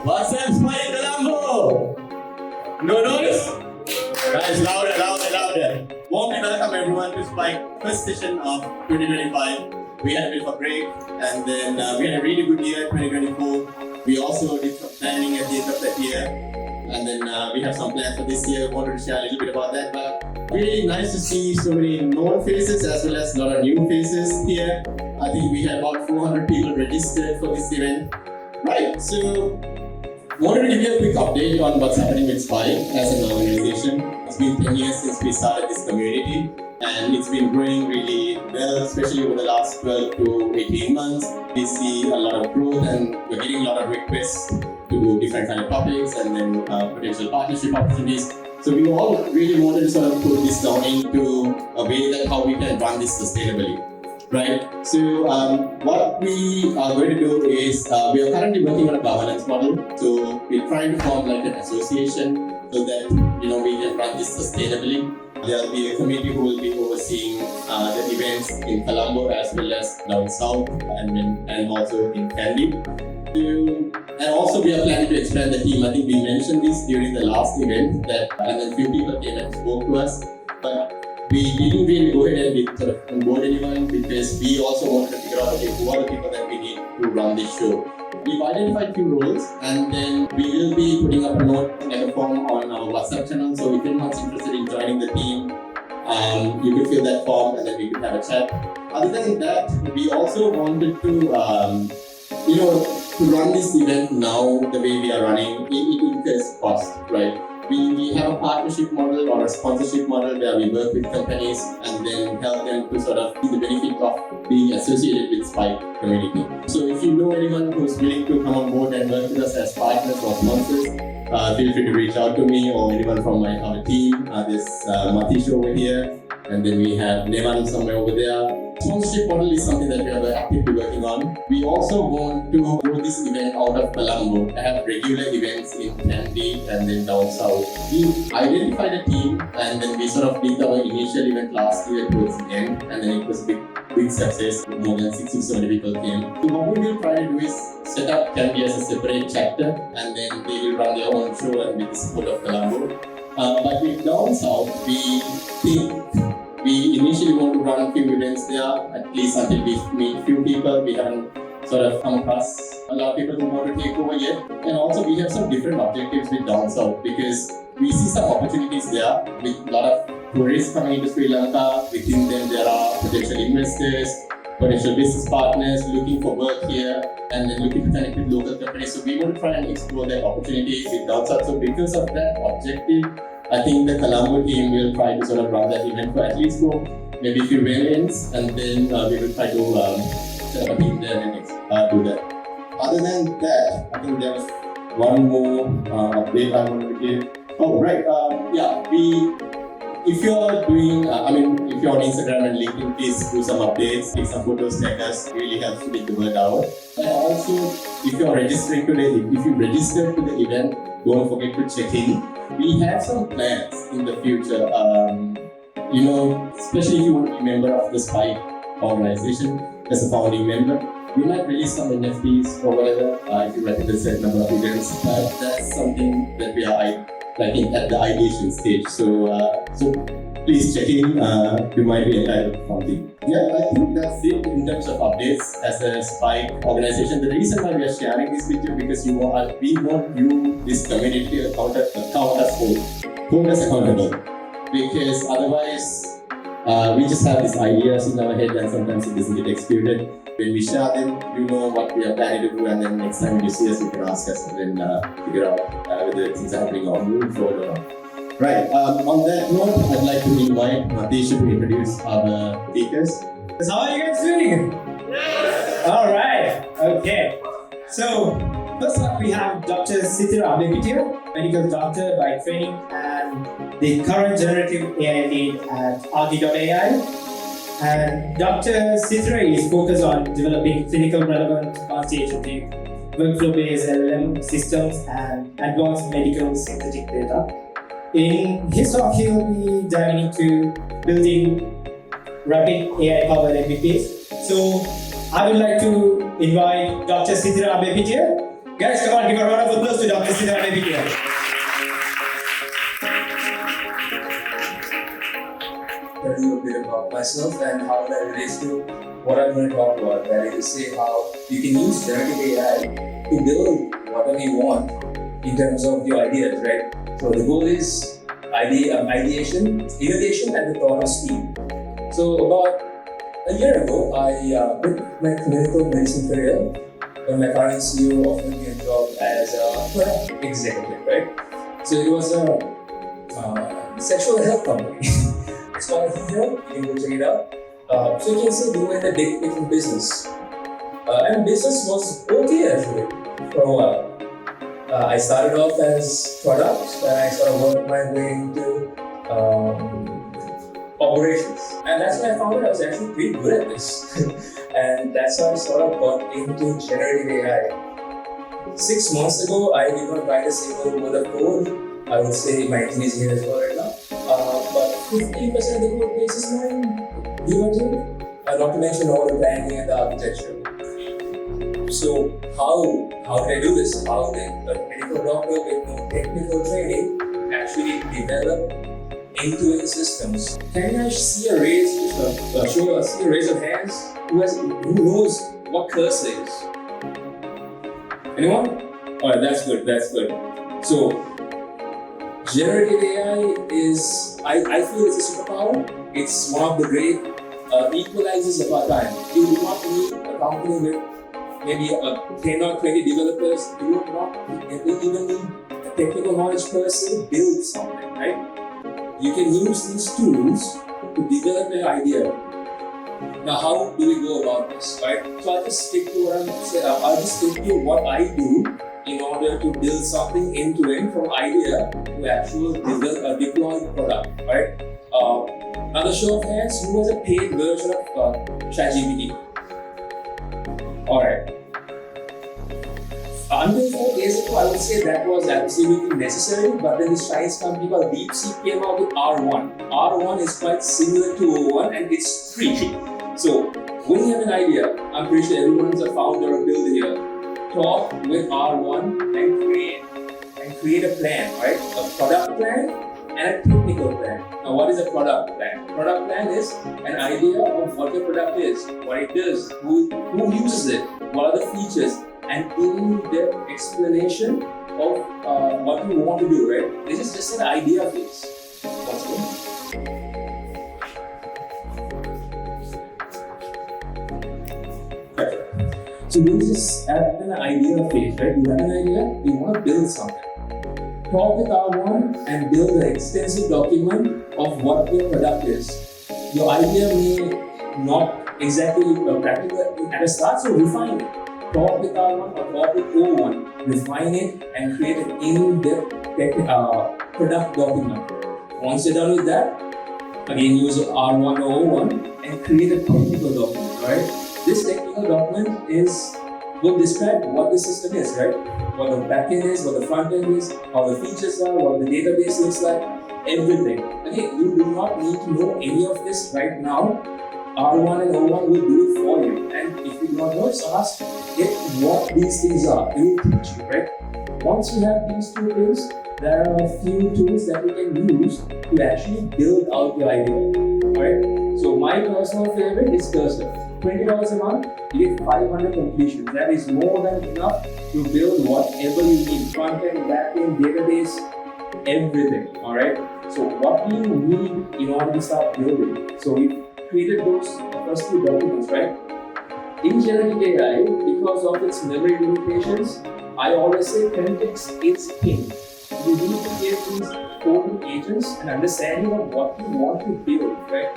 What's up, Spike Colombo? No notice? Guys, louder. Warmly welcome everyone to Spike first session of 2025. We had a bit of a break, and then we had a really good year 2024. We also did some planning at the end of that year, and then we have some plans for this year. Wanted to share a little bit about that, but really nice to see so many known faces as well as a lot of new faces here. I think we had about 400 people registered for this event. Right, so wanted to give you a quick update on what's happening with Spike as an organization. It's been 10 years since we started this community, and it's been growing really well, especially over the last 12 to 18 months. We see a lot of growth, and we're getting a lot of requests to do different kind of topics and then potential partnership opportunities. So we all really wanted to sort of put this down into a way that how we can run this sustainably. Right. So what we are going to do is we are currently working on a governance model. So we're trying to form like an association so that we can run this sustainably. There will be a committee who will be overseeing the events in Colombo as well as down south and also in Kandy. And also we are planning to expand the team. I think we mentioned this during the last event and then few people came and spoke to us. But we didn't really go ahead and sort of onboard anyone because we also wanted to figure out who are the people that we need to run this show. We've identified few roles, and then we will be putting up a note like a form on our WhatsApp channel. So if anyone's interested in joining the team, you could fill that form and then we could have a chat. Other than that, we also wanted to to run this event now the way we are running, it incurs cost, right? We have a partnership model or a sponsorship model where we work with companies and then help them to sort of see the benefit of being associated with Spike community. So if you know anyone who's willing to come on board and work with us as partners or sponsors, feel free to reach out to me or anyone from our team. There's Matish over here, and then we have Nevan somewhere over there. Sponsorship model is something that we are actively working on. We also want to grow this event out of Colombo. I have regular events in Kandy and then down south. We identified a team, and then we sort of did our initial event last year towards the end, and then it was a big success. More than 60-70 people came. So what we will try to do is set up Kandy as a separate chapter, and then they will run their own show and with the support of Colombo. But with down south, we think we initially want to run a few events there, at least until we meet few people. We haven't sort of come across a lot of people who want to take over yet. And also we have some different objectives with down south because we see some opportunities there with a lot of tourists coming into Sri Lanka. Within them there are potential investors, potential business partners looking for work here, and then looking to connect with local companies. So we want to try and explore that opportunity with down south. So because of that objective, I think the Colombo team will try to sort of run that event for at least for maybe a few events, and then we will try to set up a team there and do that. Other than that, I think there was one more update I wanted to give. Oh, right. If you're doing, if you're on Instagram and LinkedIn, please do some updates, take some photos, tag us. It really helps to get the word out. And also, if you registered to the event, don't forget to check in. We have some plans in the future, especially if you want to be a member of the Spike organization as a founding member. We might release some NFTs or whatever if you attend a certain number of events. That's something that we are at the ideation stage. So please check in. You might be entitled to something. Yeah, I think that's it in terms of updates as a Spike organization. The reason why we are sharing this with you because we want you, this community, to hold us accountable. Because otherwise, we just have these ideas in our head and sometimes it doesn't get executed. When we share them, you know what we are planning to do, and then next time when you see us, you can ask us and then figure out whether things are happening or moving forward or not. Right, on that note, I'd like to invite Matish to introduce our speakers. So how are you guys doing? Yes! Alright, okay. So, first up we have Dr. Sithira Ambepitiya, medical doctor by training and the current generative AI lead at Aagee AI. And Dr. Sithira is focused on developing clinical relevant quantitative workflow-based LLM systems and advanced medical synthetic data. In his talk, he will be diving into building rapid AI-powered MVPs. So I would like to invite Dr. Sithira Ambepitiya. Guys, come on, give a round of applause to Dr. Sithira Ambepitiya. Tell you a bit about myself and how that relates to what I'm going to talk about. That is to say how you can use generative AI to build whatever you want in terms of your ideas, right? So the goal is ideation, innovation, and the thought of speed. So about a year ago, I quit my clinical medicine career when my current CEO offered me a job as a product executive, right? So it was a sexual health company. It's called Thiru. You can go check it out. So you can say they were in the big picking business. And business was okay actually for a while. I started off as product and I sort of worked my way into operations. And that's when I found out I was actually pretty good at this. And that's how I sort of got into generative AI. 6 months ago, I did not write a single word of code. I would say my team is here as well right now. But 15% of the code base is mine, give or take. Not to mention all the planning and the architecture. So how did I do this? How did a medical doctor with no technical training actually develop end-to-end systems? Can I see a raise of hands? Who knows what cursor is? Anyone? Alright, that's good. So generative AI is, I feel it's a superpower. It's one of the great equalizers of our time. You do not need a company with maybe 10 or 20 developers. You do not even need a technical knowledge person to build something, right? You can use these tools to develop an idea. Now, how do we go about this, right? So I'll just stick to what I do in order to build something end-to-end from idea to actual deployed product, right? Another show of hands, who has a paid version of ChatGPT? Alright. Until 4 days ago, I would say that was absolutely necessary, but then this Chinese company called DeepSeek came out with R1. R1 is quite similar to O1 and it's free. So, when you have an idea, I'm pretty sure everyone's a founder or builder here. Talk with R1 and create a plan, right? A product plan and a technical plan. Now, what is a product plan? Product plan is an idea of what your product is, what it does, who uses it, what are the features, and in-depth explanation of what you want to do, right? This is just an idea phase. What's good? Right. So this is at an idea phase, right? You have an idea, you want to build something. Talk with R1 and build an extensive document of what your product is. Your idea may not exactly practical at the start, so refine it. Talk with R1 or talk with O1, refine it and create an in-depth product document. Once you're done with that, again use R1 or O1 and create a technical document, right? This technical document will describe what the system is, right? What the backend is, what the front end is, how the features are, what the database looks like, everything. Again, you do not need to know any of this right now. R1 and O1 will do it for you. And if you do not know, just ask it what these things are. It will teach you, right? Once you have these two things, there are a few tools that you can use to actually build out your idea, right? So my personal favorite is Cursor. $20 a month, you get 500 completions. That is more than enough to build whatever you need. Front end, back end, database, everything, alright? So what do you need in order to start building? So we've created those first two documents, right? In generative AI, because of its memory limitations, I always say context is king. You need to give these coding agents an understanding of what you want to build, right?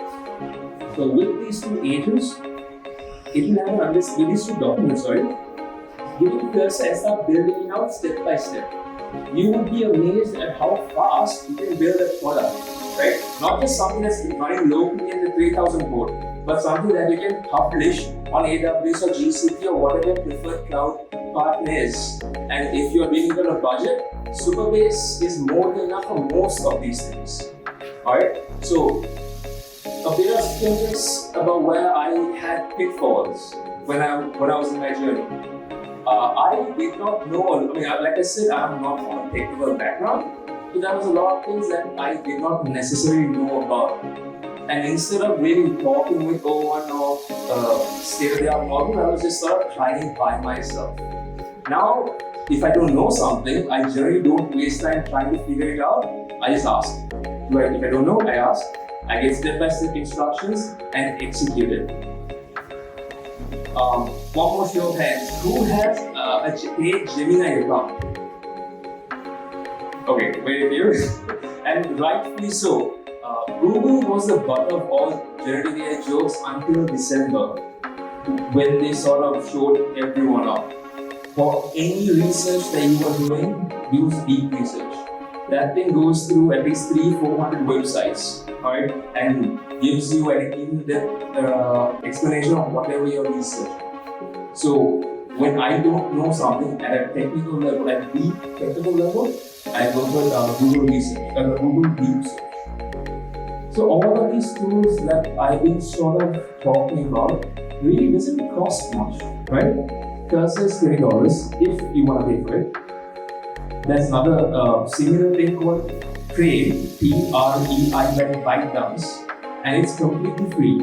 So with these two agents, it will have an understanding, these two documents, giving Cursor and start building it out step by step. You would be amazed at how fast you can build a product, right? Not just something that's running locally in the 3000 code, but something that you can publish on AWS or GCP or whatever your preferred cloud partner is. And if you're doing it on a budget, Superbase is more than enough for most of these things. Alright, so a bit of context about where I had pitfalls when I was in my journey. I did not know, like I said, I'm not from a technical background, so there was a lot of things that I did not necessarily know about. And instead of really talking with one of state-of-the-art model, I was just sort of trying by myself. Now, if I don't know something, I generally don't waste time trying to figure it out. I just ask. Right? If I don't know, I ask. I get step-by-step instructions and execute it. One more show of hands. Who has a paid Gemini account? Okay, very few. And rightfully so. Google was the butt of all generative AI jokes until December, when they sort of showed everyone up. For any research that you are doing, use deep research. That thing goes through at least 300-400 websites, right? And gives you an in-depth explanation of whatever you're researching. So when I don't know something at a technical level, at deep technical level, I go for Google research, Google Deep Search. So all of these tools that I've been sort of talking about really doesn't cost much, right? Cost is $20 if you want to pay for it. There's another similar thing called Trey, Trei, like ByteDance, and it's completely free.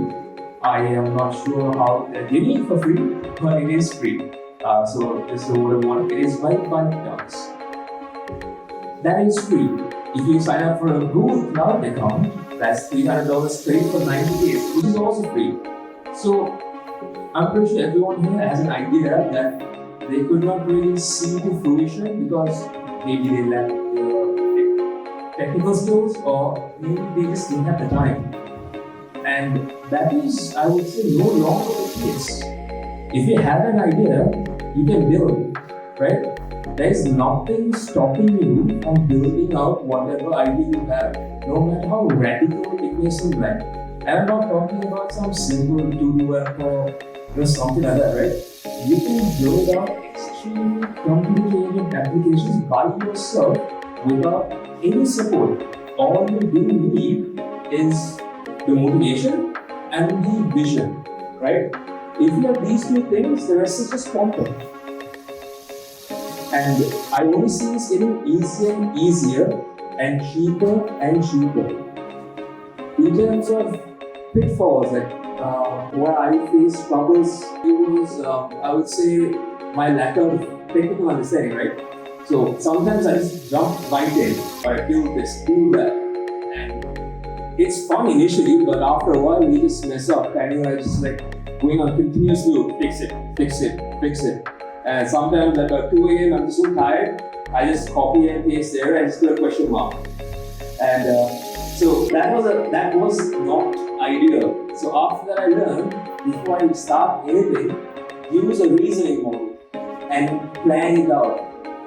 I am not sure how they're giving it for free, but it is free. So this is what I want. It is by ByteDance. That is free. If you sign up for a Google Cloud account, that's $300 paid for 90 days, which is also free. So I'm pretty sure everyone here has an idea that they could not really see to fruition because maybe they lack the technical skills or maybe they just didn't have the time. And that is, I would say, no longer the case. If you have an idea, you can build, right? There is nothing stopping you from building out whatever idea you have, no matter how radical it may seem like. I'm not talking about some simple 2D app or something like that, right? You can build out extremely complicated applications by yourself without any support. All you do need is the motivation and the vision, right? If you have these two things, the rest is just quantum. And I only see this getting easier and easier and cheaper and cheaper. In terms of pitfalls, like where I face troubles, it was, I would say, my lack of technical understanding, right? So sometimes I just jump right in, or I do this, do that. And it's fun initially, but after a while, we just mess up. And you're just like going on continuous loop, fix it, fix it, fix it. And sometimes at 2 a.m. I'm just so tired, I just copy and paste there and just put a question mark. And so that was not ideal. So after that I learned, before I start anything, use a reasoning model and plan it out.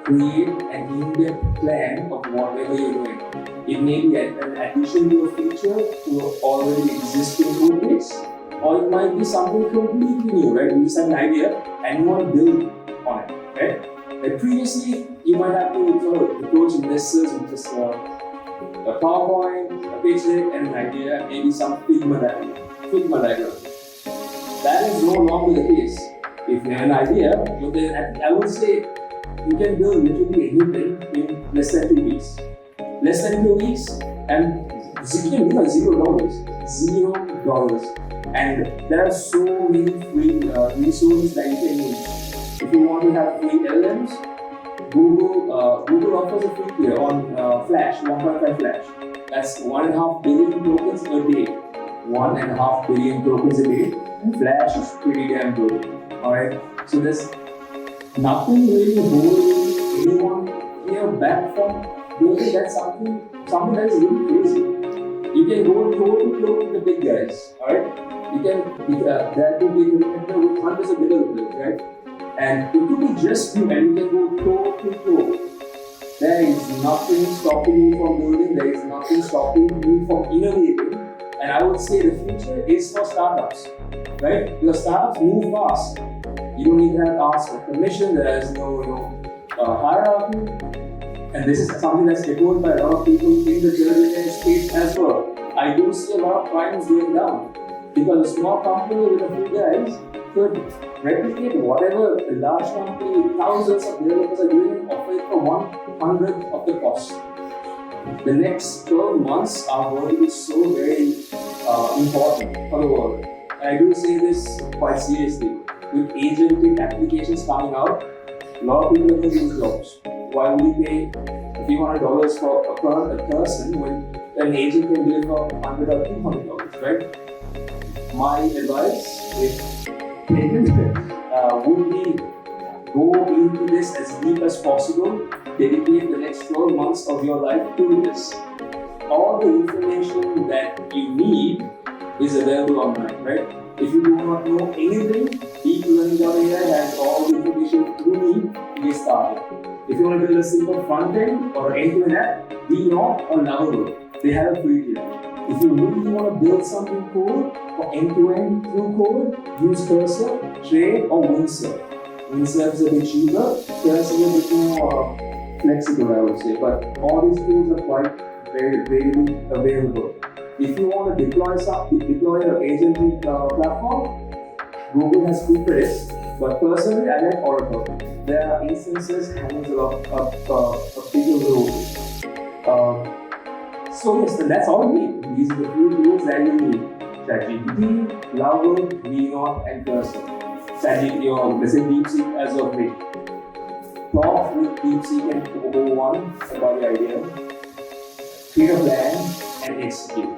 Create an in-depth plan of whatever you're doing. It may be an addition to a feature to an already existing code base, or it might be something completely new, right? You just have an idea and you want to build on it, right? Like previously, you might have to sort of approach investors with just a PowerPoint, a pitch deck, and an idea, maybe some Figma diagram. That is no longer the case. If you have an idea, I would say you can build literally anything in less than 2 weeks. Less than 2 weeks, and you can do $0. And there are so many free resources that you can use. If you want to have free LLMs, Google offers a free tier on Flash, 1.5 Flash. That's 1.5 billion tokens a day. 1.5 billion tokens a day. And Flash is pretty damn good. Alright? So there's nothing really holding anyone here back from doing that something that is really crazy. You can go toe to toe with the big guys. Alright? You can that could be connected with hundreds of developers, right? And it could be just you and you can go toe to toe. There is nothing stopping you from building, there is nothing stopping you from innovating. And I would say the future is for startups, right? Because startups move fast. You don't need to ask for permission, there is no hierarchy. And this is something that's echoed by a lot of people in the generative AI space as well. I do see a lot of crimes going down. Because a small company with a few guys could replicate whatever a large company, thousands of developers are doing and offer it for 1/100th of the cost. The next 12 months are going to be so very important for the world. And I do say this quite seriously. With agentic applications coming out, a lot of people are going to lose jobs. Why would you pay a few $100 for a person when an agent can do it for $100 or $200, right? My advice, if taken, would be go into this as deep as possible. Dedicate the next 12 months of your life to this. All the information that you need is available online, right? If you do not know anything, deeplearning.ai has all the information you need to get started. If you want to build a simple front end or end-to-end app, D-Not or Laravel, they have a free tier. If you really want to build something cool for end-to-end through code, use Cursor, Trade, or Windsurf. Windsurf is a bit cheaper, Cursor is a bit more flexible, I would say. But all these tools are quite very available. If you want to deploy your agentic platform, Google has Kubernetes, but personally I like Oracle. There are instances handles a lot of bigger roles. So yes, and that's all we need. These are the few tools that you need. ChatGPT, Laravel, D-Not, and Cursor. ChatGPT or let's say DeepSeek as of late. Talk with DeepSeek and Coco One about the idea. Create a plan and execute.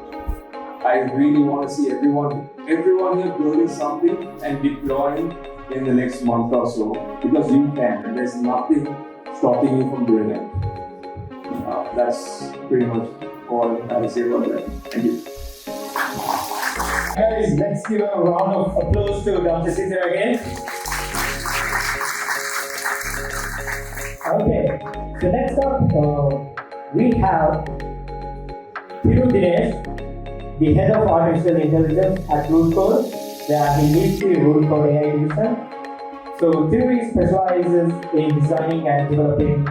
I really want to see everyone here building something and deploying in the next month or so, because you can, and there's nothing stopping you from doing it. That's pretty much all I have to say about that. Thank you. Guys, let's give a round of applause to Dr. Sithira again. Okay, so next up, we have Thiru Dinesh, the head of artificial intelligence at Rootcode, where he leads the Rootcode AI division. So Thiru specializes in designing and developing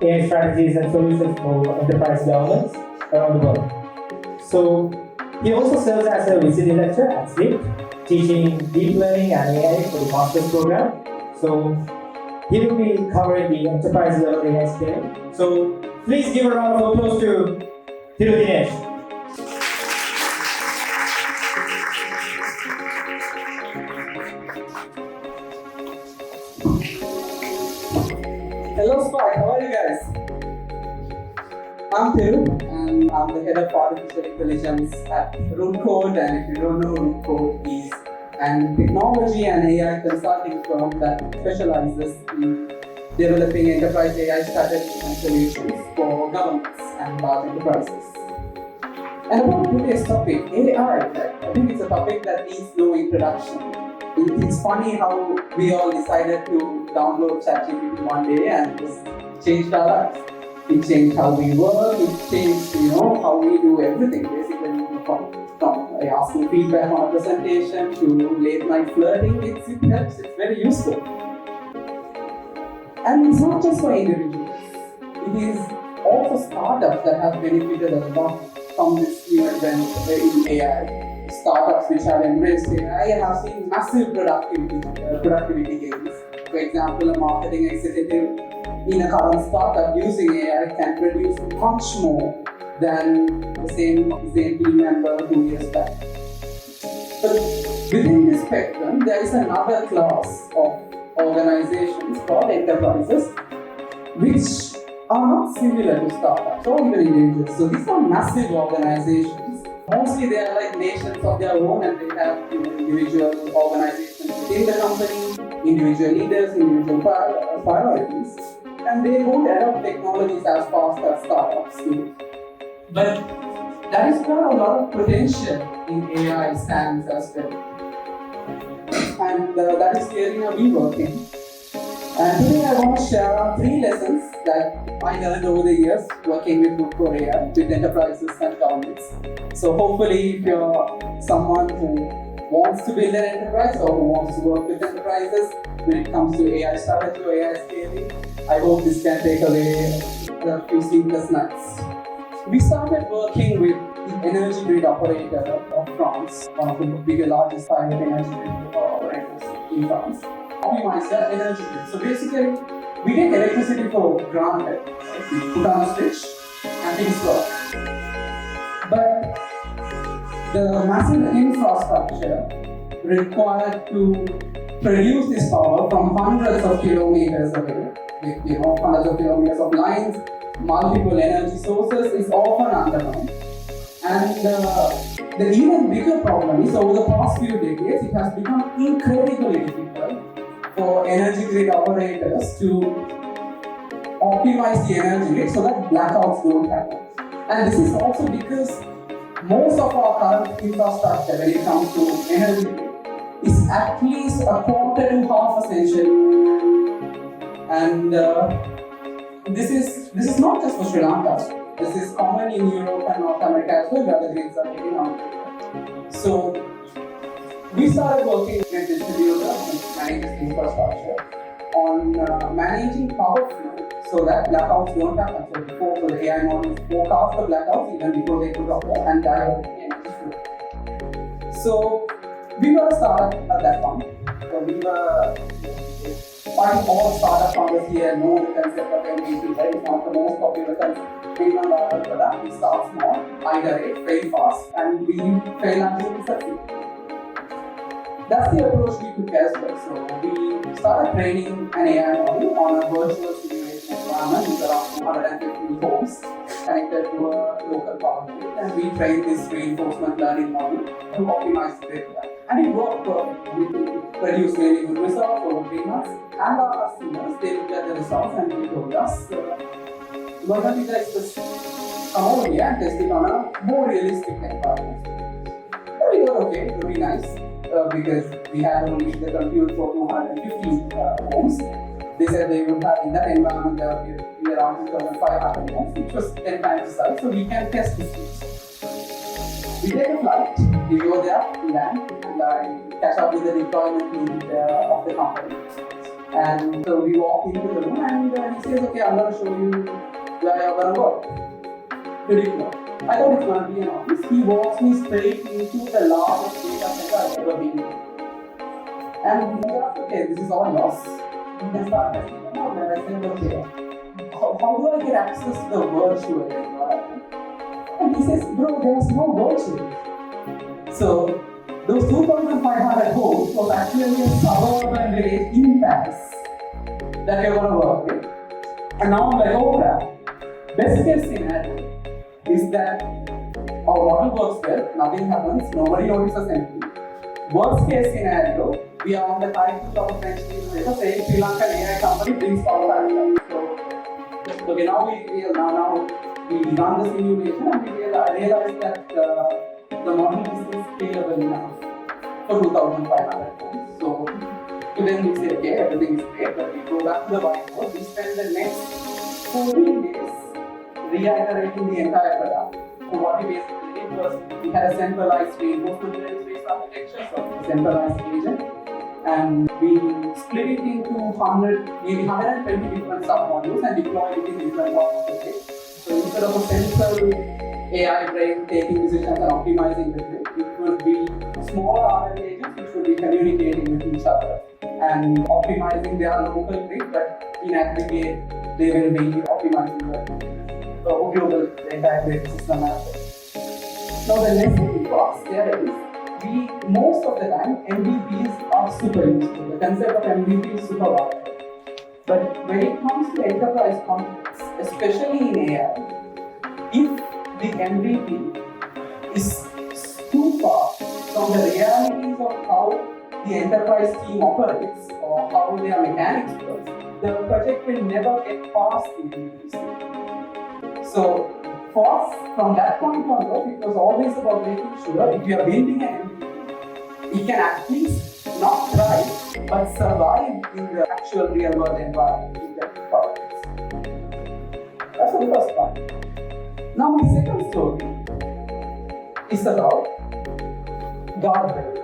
AI strategies and solutions for enterprise governments around the world. So he also serves as a visiting lecturer at SLIP, teaching deep learning and AI for the master's program. So he will be covering the enterprise level AI scale. So please give a round of applause to Thiru Dinesh. Hello Spike, how are you guys? I'm Thiru and I'm the head of artificial intelligence at Rootcode, and if you don't know, Rootcode is an technology and AI consulting firm that specializes in developing enterprise AI strategies and solutions for governments and large enterprises. And about today's topic, AI, I think it's a topic that needs no introduction. It's funny how we all decided to download ChatGPT one day and just changed our lives. It changed how we work, it changed, how we do everything, basically, from asking feedback on a presentation to late night flirting. It helps, it's very useful. And it's not just for individuals. It is also startups that have benefited a lot from this new advent in AI. Startups which have embraced AI have seen massive productivity gains. For example, a marketing executive in a current startup using AI can produce much more than the same team member 2 years back. But within this spectrum, there is another class of organizations called enterprises, which are not similar to startups or even individuals. So these are massive organizations. Mostly they are like nations of their own, and they have individual organizations within the company, individual leaders, individual priorities, and they don't adopt technologies as fast as startups do. But there is not a lot of potential in AI stands as well, and that is clearly how we work in. And today I want to share 3 lessons that I learned over the years working with Rootcode AI, with enterprises and governments. So hopefully if you're someone who wants to build an enterprise or who wants to work with enterprises when it comes to AI strategy or AI scaling, I hope this can take away a few sleepless nights. We started working with the energy grid operator of France, one of the biggest, largest private energy grid operators in France, optimize the energy grid. So basically, we get electricity for granted. Right? We put on a switch and things work. But the massive infrastructure required to produce this power from hundreds of kilometers away, with hundreds of kilometers of lines, multiple energy sources, is often undermined. And the even bigger problem is, over the past few decades, it has become incredibly difficult for energy grid operators to optimize the energy grid so that blackouts don't happen. And this is also because most of our current infrastructure, when it comes to energy grid, is at least a quarter to half a century. And this is not just for Sri Lanka. This is common in Europe and North America as well, where the grids are getting outdated. So we started working with distributors who manage this infrastructure on managing power flow so that blackouts don't happen. So before the AI models forecast the blackouts even before they could occur and divert the energy flow. So we were a startup at that point. So we were all startup founders here know the concept of MVP, right? It's one of the most popular concepts. Based on our product, we start small, iterate, fail fast, and we fail until we succeed. That's the approach we took as well. So we started training an AI model on a virtual simulation environment with around 250 homes connected to a local power grid, and we trained this reinforcement learning model to optimize the data. And it worked perfectly. We produced really good results over 3 months, and our customers, they looked at the results and they told us, why don't you guys just come over here and test it on a more realistic environment? And we thought, okay, it would be nice because we had only the compute for 250 homes. They said they would have, in that environment, there would be around 2,500 homes, which was 10 times the size, so we can test this thing. We take a flight, we go there, we land, and I catch up with the deployment lead of the company. And so we walk into the room and he says, okay, I'm going to show you where you're going to work. To deploy. I thought it's going to be an office. He walks me straight into the largest data center I've ever been in. And he asked, okay, this is all yours. You can start testing them out. And I said, okay, how do I get access to the virtual environment? And he says, bro, there's no virtual. So those 2,500 homes was actually a suburban village in Paris that we're going to work with. And now I'm like, oh crap. Best case scenario is that our model works well, nothing happens, nobody notices anything. Worst case scenario, we are on the title of a French newspaper saying Sri Lankan AI company brings power back. So okay, now we run the simulation and we realize that the model is scalable enough for 2,500 homes. So then we say, okay, everything is great, but we go back to the whiteboard. We spend the next 14 days reiterating the entire product. So what we basically did was we had a centralized reinforcement-based architecture, so a centralized agent, and we split it into 120 different sub-modules and deployed it in different parts of the grid. So instead of a central AI brain taking decisions and optimizing the grid, it would be small RL agents which would be communicating with each other and optimizing their local grid, but in aggregate they will be optimizing the global entire grid system as well. Now the lesson for us there is, most of the time MVPs are super useful. The concept of MVP is super valuable. But when it comes to enterprise context, especially in AI, if the MVP is too far from the realities of how the enterprise team operates or how their mechanics works, the project will never get past the MVP stage. So for us, from that point onward, it was always about making sure if you are building an MVP, it can at least not thrive but survive in the actual real world environment in that projects. That's the first part. Now my second story is about guardrail.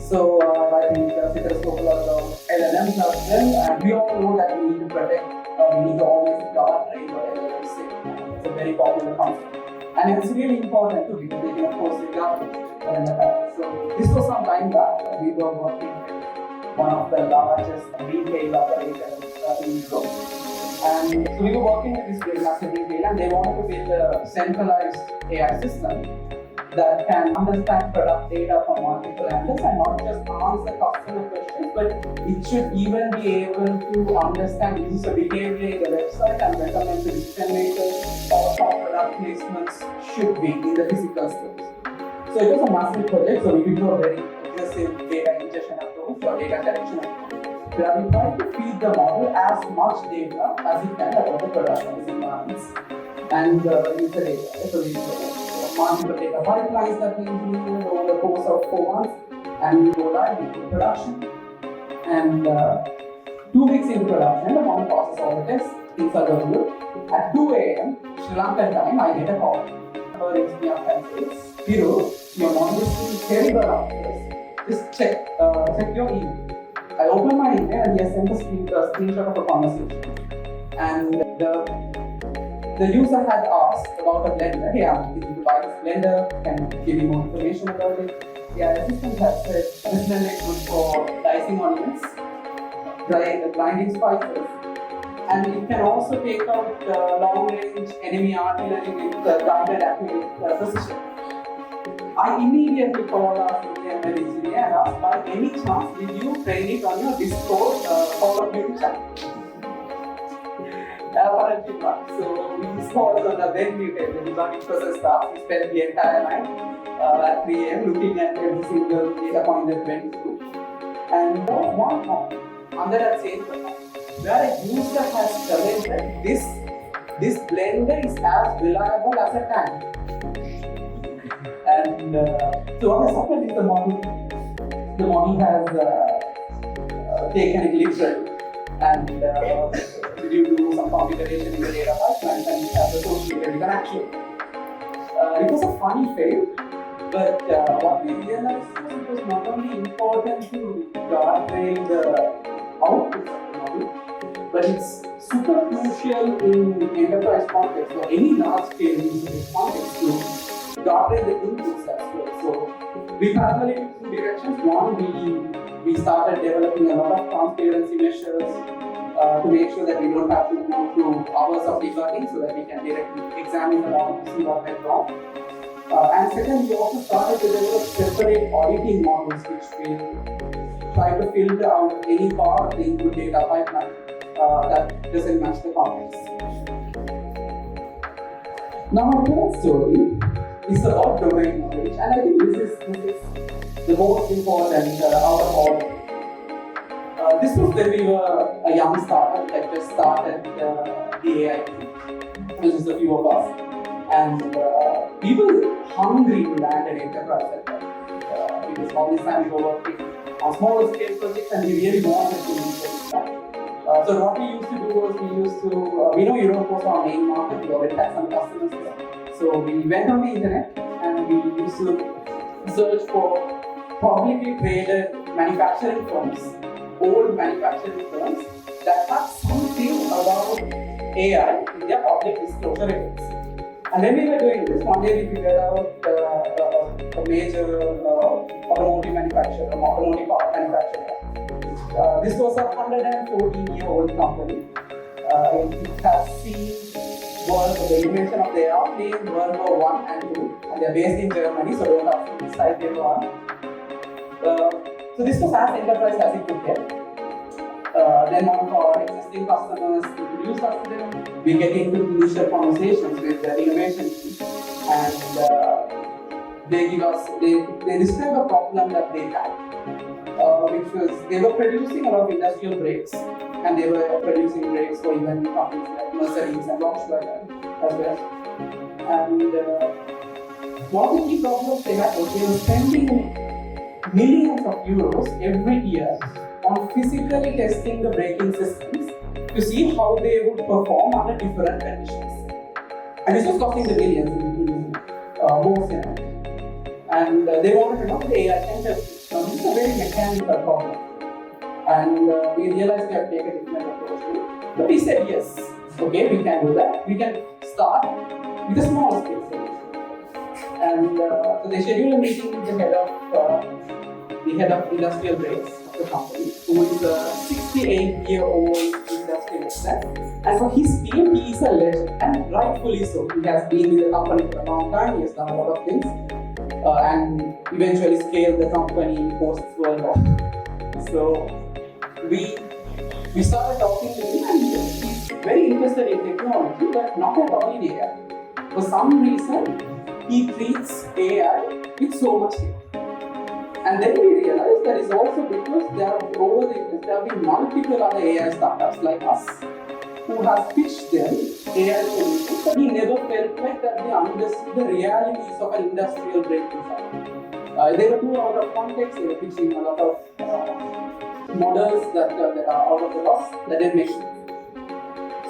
So I think Sithira spoke about LLMs as well, and we all know that we need to protect, we need to always guardrail what LLMs say. It's a very popular concept. And it's really important too because they can of course figure out when the time. So this was some time back. We were working with one of the largest retail operators in Europe. And so we were working with this great massive retailer and they wanted to build a centralized AI system that can understand product data from multiple angles and not just answer customer questions, but it should even be able to understand user behavior in the website and recommend to decision makers how product placements should be in the physical stores. So it was a massive project, so we did a very aggressive data ingestion approach or data collection approach, where we try to feed the model as much data as it can about the product and its environments and user data. So we multiple data pipelines that we engineered over the course of 4 months and we go live into production. And 2 weeks into production, the model passes all the tests, things are going good. At 2 a.m. Sri Lankan time, I get a call. Her rings me up and says, Thiru, your model is doing terrible after this. Just check your email. I open my email and he has sent a screenshot of a conversation. And the user had asked about a blender. Hey, I'm looking to buy this blender. Can you give me more information about it? Yeah, the assistant has said this blender is good for dicing onions, grinding spices, and it can also take out long-range enemy artillery with guided accurate precision. I immediately called our senior engineer and asked, by any chance, did you train it on your Discord Call of Duty channel? Apparently not. So we discovered on the then muted, the debugging process staff, we spent the entire night at 3 a.m. looking at every single data point that went through. And there was one point under that same product where a user has commented this blender is as reliable as a tank. And so what has happened is the model has taken it literally and due to some computation in the data pipelines and it has associated with an action. It was a funny fail, but what we realized was it was not only important to guardrail the outputs of the model, but it's super crucial in enterprise context or any large scale user context to guardrail the inputs as well. So we parallelly took 2 directions. One, we started developing a lot of transparency measures to make sure that we don't have to go through hours of debugging so that we can directly examine the model to see what went wrong. And second, we also started to develop separate auditing models which will try to filter out any part of the input data pipeline that doesn't match the context. Now, my third story is about domain knowledge, and I think this is the most important out of all. This was when we were a young startup that just started the AI team, which is a few of us, and we were hungry to land an enterprise sector because all this time we were working on smaller scale projects and we really wanted to use this time. So what we used to do was we know Europe was our main market, we already had some customers there. So we went on the internet and we used to search for publicly traded manufacturing firms, old manufacturing firms that have something about AI in their public disclosure records. And when we were doing this, one day we figured out a major automotive manufacturer, automotive part manufacturer. This was a 114-year-old company. It has seen the invention of the airplane World War 1 and 2, and they are based in Germany, so don't have to decide they were on. So this was as enterprise as it could get. Then one of our existing customers introduced us to them. We get into initial conversations with the innovation team, and they describe a problem that they had, which was they were producing a lot of industrial brakes, and they were producing brakes for even companies like Mercedes and Rockstars as well. And one of the key problems they had was they were spending millions of euros every year on physically testing the braking systems to see how they would perform under different conditions. And this was costing the millions in more scenarios. And they wanted to know the AI can test. Now this is a very mechanical problem. And we realized we have taken a different approach to it. But we said yes, okay, we can do that. We can start with a small scale solution. And so they scheduled a meeting with the head of industrial brakes of the company, who is a 68-year-old industrial exec. And for his team, he is a legend, and rightfully so. He has been with the company for a long time. He has done a lot of things, and eventually scaled the company post World War. So we started talking to him, and he's very interested in technology, but not at all in AI. For some reason, he treats AI with so much care. And then we realized that is also because over the years there have been multiple other AI startups like us who have pitched them AI solutions, but he never felt like that they understood the realities of an industrial brake design. They were too out of context. They were pitching a lot of models that are out of the box that didn't make sense.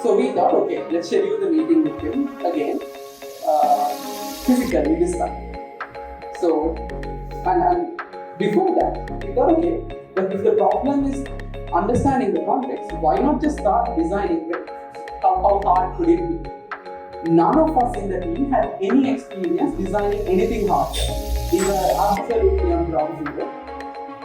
So we thought, okay, let's schedule the meeting with him again, physically this time. So, and before that, we thought, okay, but if the problem is understanding the context, why not just start designing it? How hard could it be? None of us in the team had any experience designing anything hard. We were absolutely on ground zero.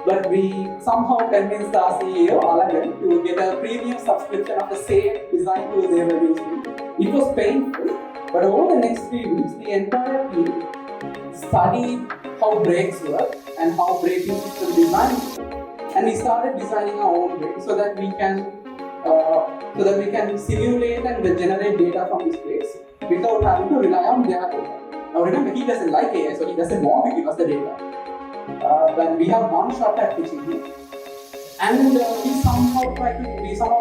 But we somehow convinced our CEO, Alagan, to get a premium subscription of the same design tool they were using. It was painful, but over the next few weeks, the entire team studied how brakes work and how braking system design work. And we started designing our own brakes so that we can simulate and generate data from these brakes without having to rely on their data. Now remember, he doesn't like AI, so he doesn't want to give us the data. But we have one shot at pitching him, and we somehow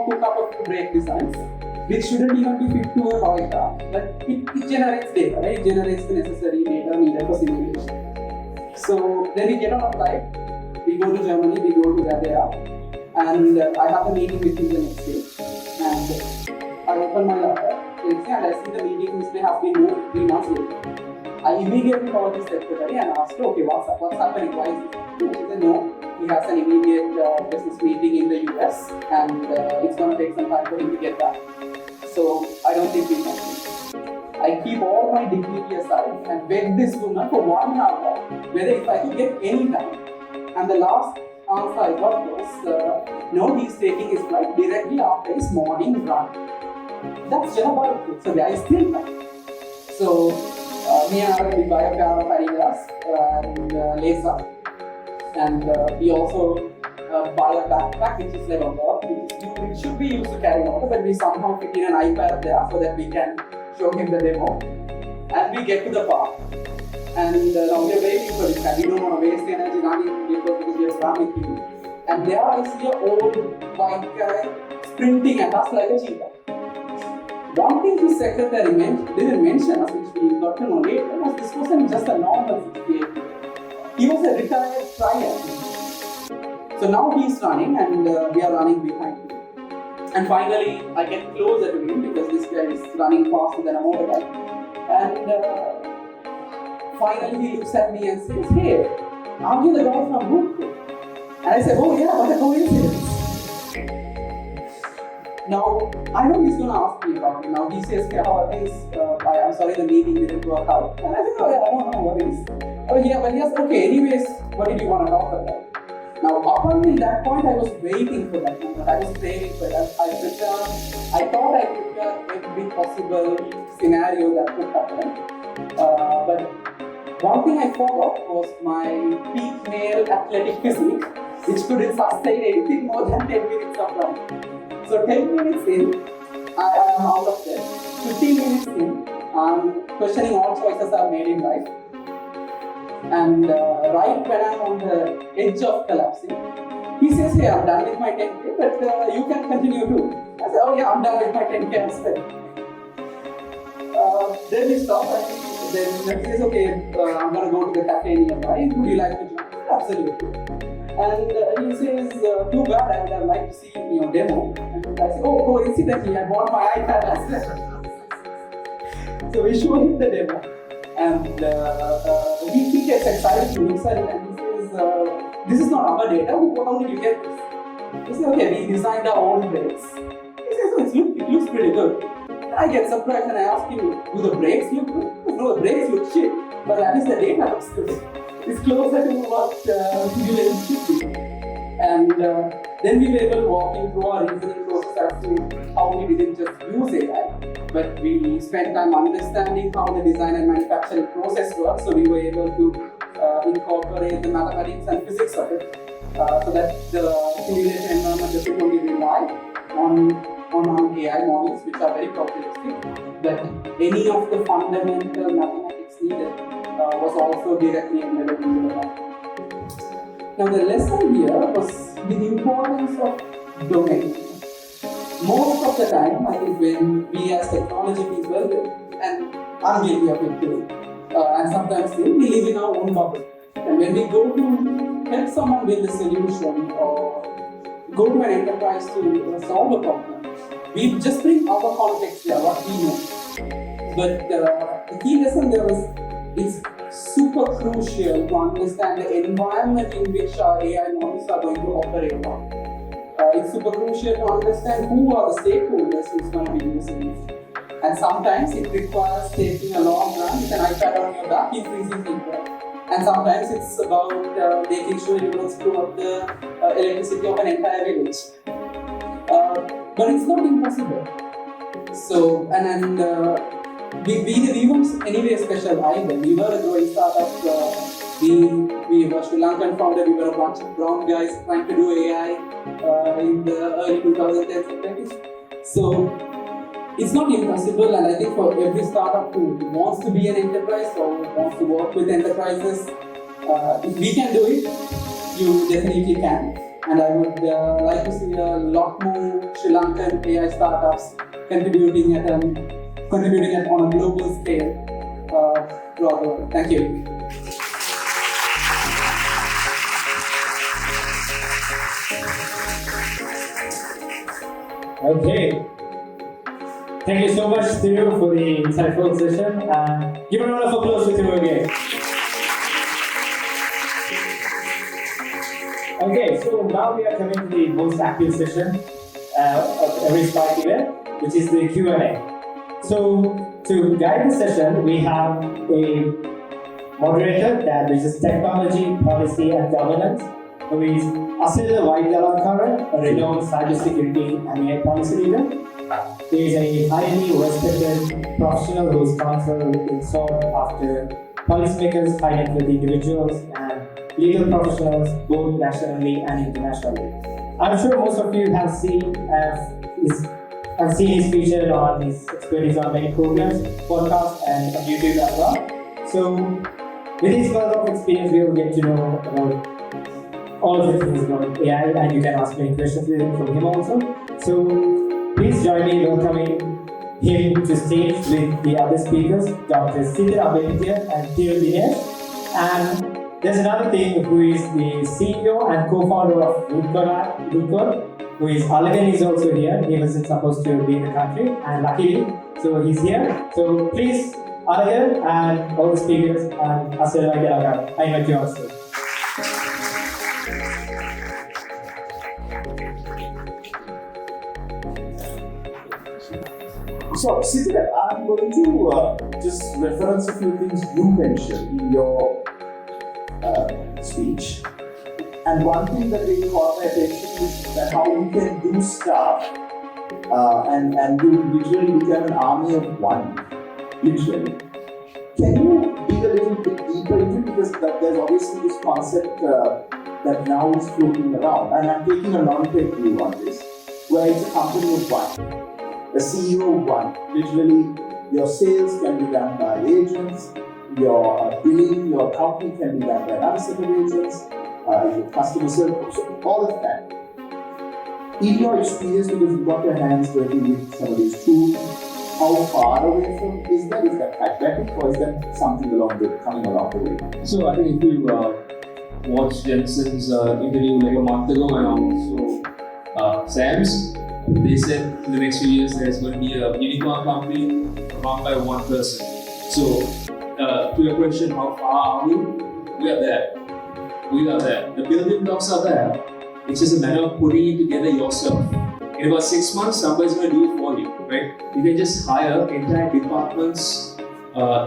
cook up a few brake designs which shouldn't even be fit to a toy car, but it generates data, right? It generates the necessary data needed for simulation. So then we get on a flight, we go to Germany, we go to Aagee AI, and I have a meeting with him the next day, and I open my laptop and I see the meeting which has been moved 3 months later. I immediately called his secretary and asked her, okay, what's happening? Why is this? She said, no, he has an immediate business meeting in the US, and it's going to take some time for him to get back. So I don't think we can. I keep all my dignity aside and beg this woman for 1 hour whether if I could get any time. And the last answer I got was, no, he's taking his flight directly after his morning run. That's Janabal. So there is still time. So me and Aaron, we buy a pair of Adidas and lace up. And we also buy a backpack which is like a board. It should be used to carry water, but we somehow fit in an iPad there so that we can show him the demo. And we get to the park. And now we are waiting for this guy. We don't want to waste energy running because we are running with him. And there I see an old white guy sprinting at us like a cheetah. One thing his secretary didn't mention us, which we got to know later, was this wasn't just a normal 68. He was a retired flyer. So now he's running and we are running behind him. And finally, I get closer to him because this guy is running faster than a motorbike. And finally he looks at me and says, hey, aren't you the guy from Rootcode? And I said, oh yeah, what a coincidence. Now, I know he's going to ask me about it. Now, he says, okay, how are things? I'm sorry the meeting didn't work out. And I said, oh, yeah, I don't know what is. Oh, yeah, but yes, okay, anyways, what did you want to talk about? Now, up until that point, I was waiting for that moment. I was praying for that. I thought I prepared every possible scenario that could happen. But one thing I forgot was my peak male athletic physique, which couldn't sustain anything more than 10 minutes of running. So 10 minutes in, I am out of there. 15 minutes in, I'm questioning all choices I've made in life. And right when I'm on the edge of collapsing, he says, hey, I'm done with my 10K, but you can continue too. I said, oh yeah, I'm done with my 10K as well. Then we stop and then he says, okay, I'm going to go to the cafe nearby. Would you like to join? Absolutely. And he says, too bad, I would have liked to see your demo. And I said, oh, coincidentally, I bought my iPad as well. So we show him the demo. And he gets excited, he looks at it and he says, this is not our data, how did you get this? He says, okay, we designed our own brakes. He says, oh, it looks pretty good. And I get surprised and I ask him, do the brakes look good? No, the brakes look shit. but that is the data looks good. It's closer to what simulation should be. And then we were able to walk in through our reasoning process as to how we didn't just use AI, but we spent time understanding how the design and manufacturing process works, so we were able to incorporate the mathematics and physics of it, so that the simulation environment doesn't only rely on AI models, which are very probabilistic, but any of the fundamental mathematics needed was also directly embedded into the model. Now the lesson here was the importance of domain. Most of the time, I think when we as technology people, and I'm guilty of it too, and sometimes we live in our own bubble. And when we go to help someone build a solution or go to an enterprise to solve a problem, we just bring our context there, what we know. But the key lesson there was, it's super crucial to understand the environment in which our AI models are going to operate on. It's super crucial to understand who are the stakeholders who's going to be using it. And sometimes it requires taking a long run with an iPad on your back, increasing feedback. And sometimes it's about making sure you don't screw up the electricity of an entire village. But it's not impossible. So, we weren't anyway special either. We were a growing startup. We were Sri Lankan founder. We were a bunch of brown guys trying to do AI in the early 2010s and 20s. So it's not impossible, and I think for every startup who wants to be an enterprise or wants to work with enterprises, if we can do it, you definitely can. And I would like to see a lot more Sri Lankan AI startups contributing on a global scale throughout the world. Thank you. Okay. Thank you so much, Thiru, for the insightful session. Give a round of applause to Thiru again. Okay, so now we are coming to the most active session of every Spark event, which is the Q&A. So, to guide the session, we have a moderator that is technology, policy, and governance, who is Asila Vaidyalankaran, a renowned cybersecurity and AI policy leader. He is a highly respected professional whose counsel is sought after policymakers, high net worth individuals, and legal professionals both nationally and internationally. I'm sure most of you have seen his featured on his expertise on many programs, podcasts, and on YouTube as well. So, with his wealth of experience, we will get to know about all of the things about AI, and you can ask many questions from him also. So, please join me in welcoming him to stage with the other speakers, Dr. Sithira Ambepitiya and Thiru Dinesh. And there's another thing, who is the CEO and co-founder of Rootcode, who is Alagan, is also here. He wasn't supposed to be in the country, and luckily, so he's here. So please, Alagan and all the speakers, and Asila Vaidyalankaran, I invite you on stage. So, Sithira, I'm going to just reference a few things you mentioned in your speech. And one thing that really caught my attention is that how you can do stuff and you literally become an army of one, literally. Can you dig a little bit deeper into it? Because there's obviously this concept that now is floating around. And I'm taking a non-tech view on this, where it's a company of one. A CEO of one. Literally, your sales can be done by agents, your billing, your accounting can be done by another set of agents, your customer service, so all of that. In your experience, because you've got your hands dirty with some of these tools, how far away from is that? Is that pragmatic, or is that something coming along the way? So I think if you watched Jensen's interview like a month ago and also Sam's, they said in the next few years there's going to be a unicorn company run by one person. So, to your question, how far are we? We are there. The building blocks are there. It's just a matter of putting it together yourself. In about 6 months, somebody's going to do it for you, right? You can just hire entire departments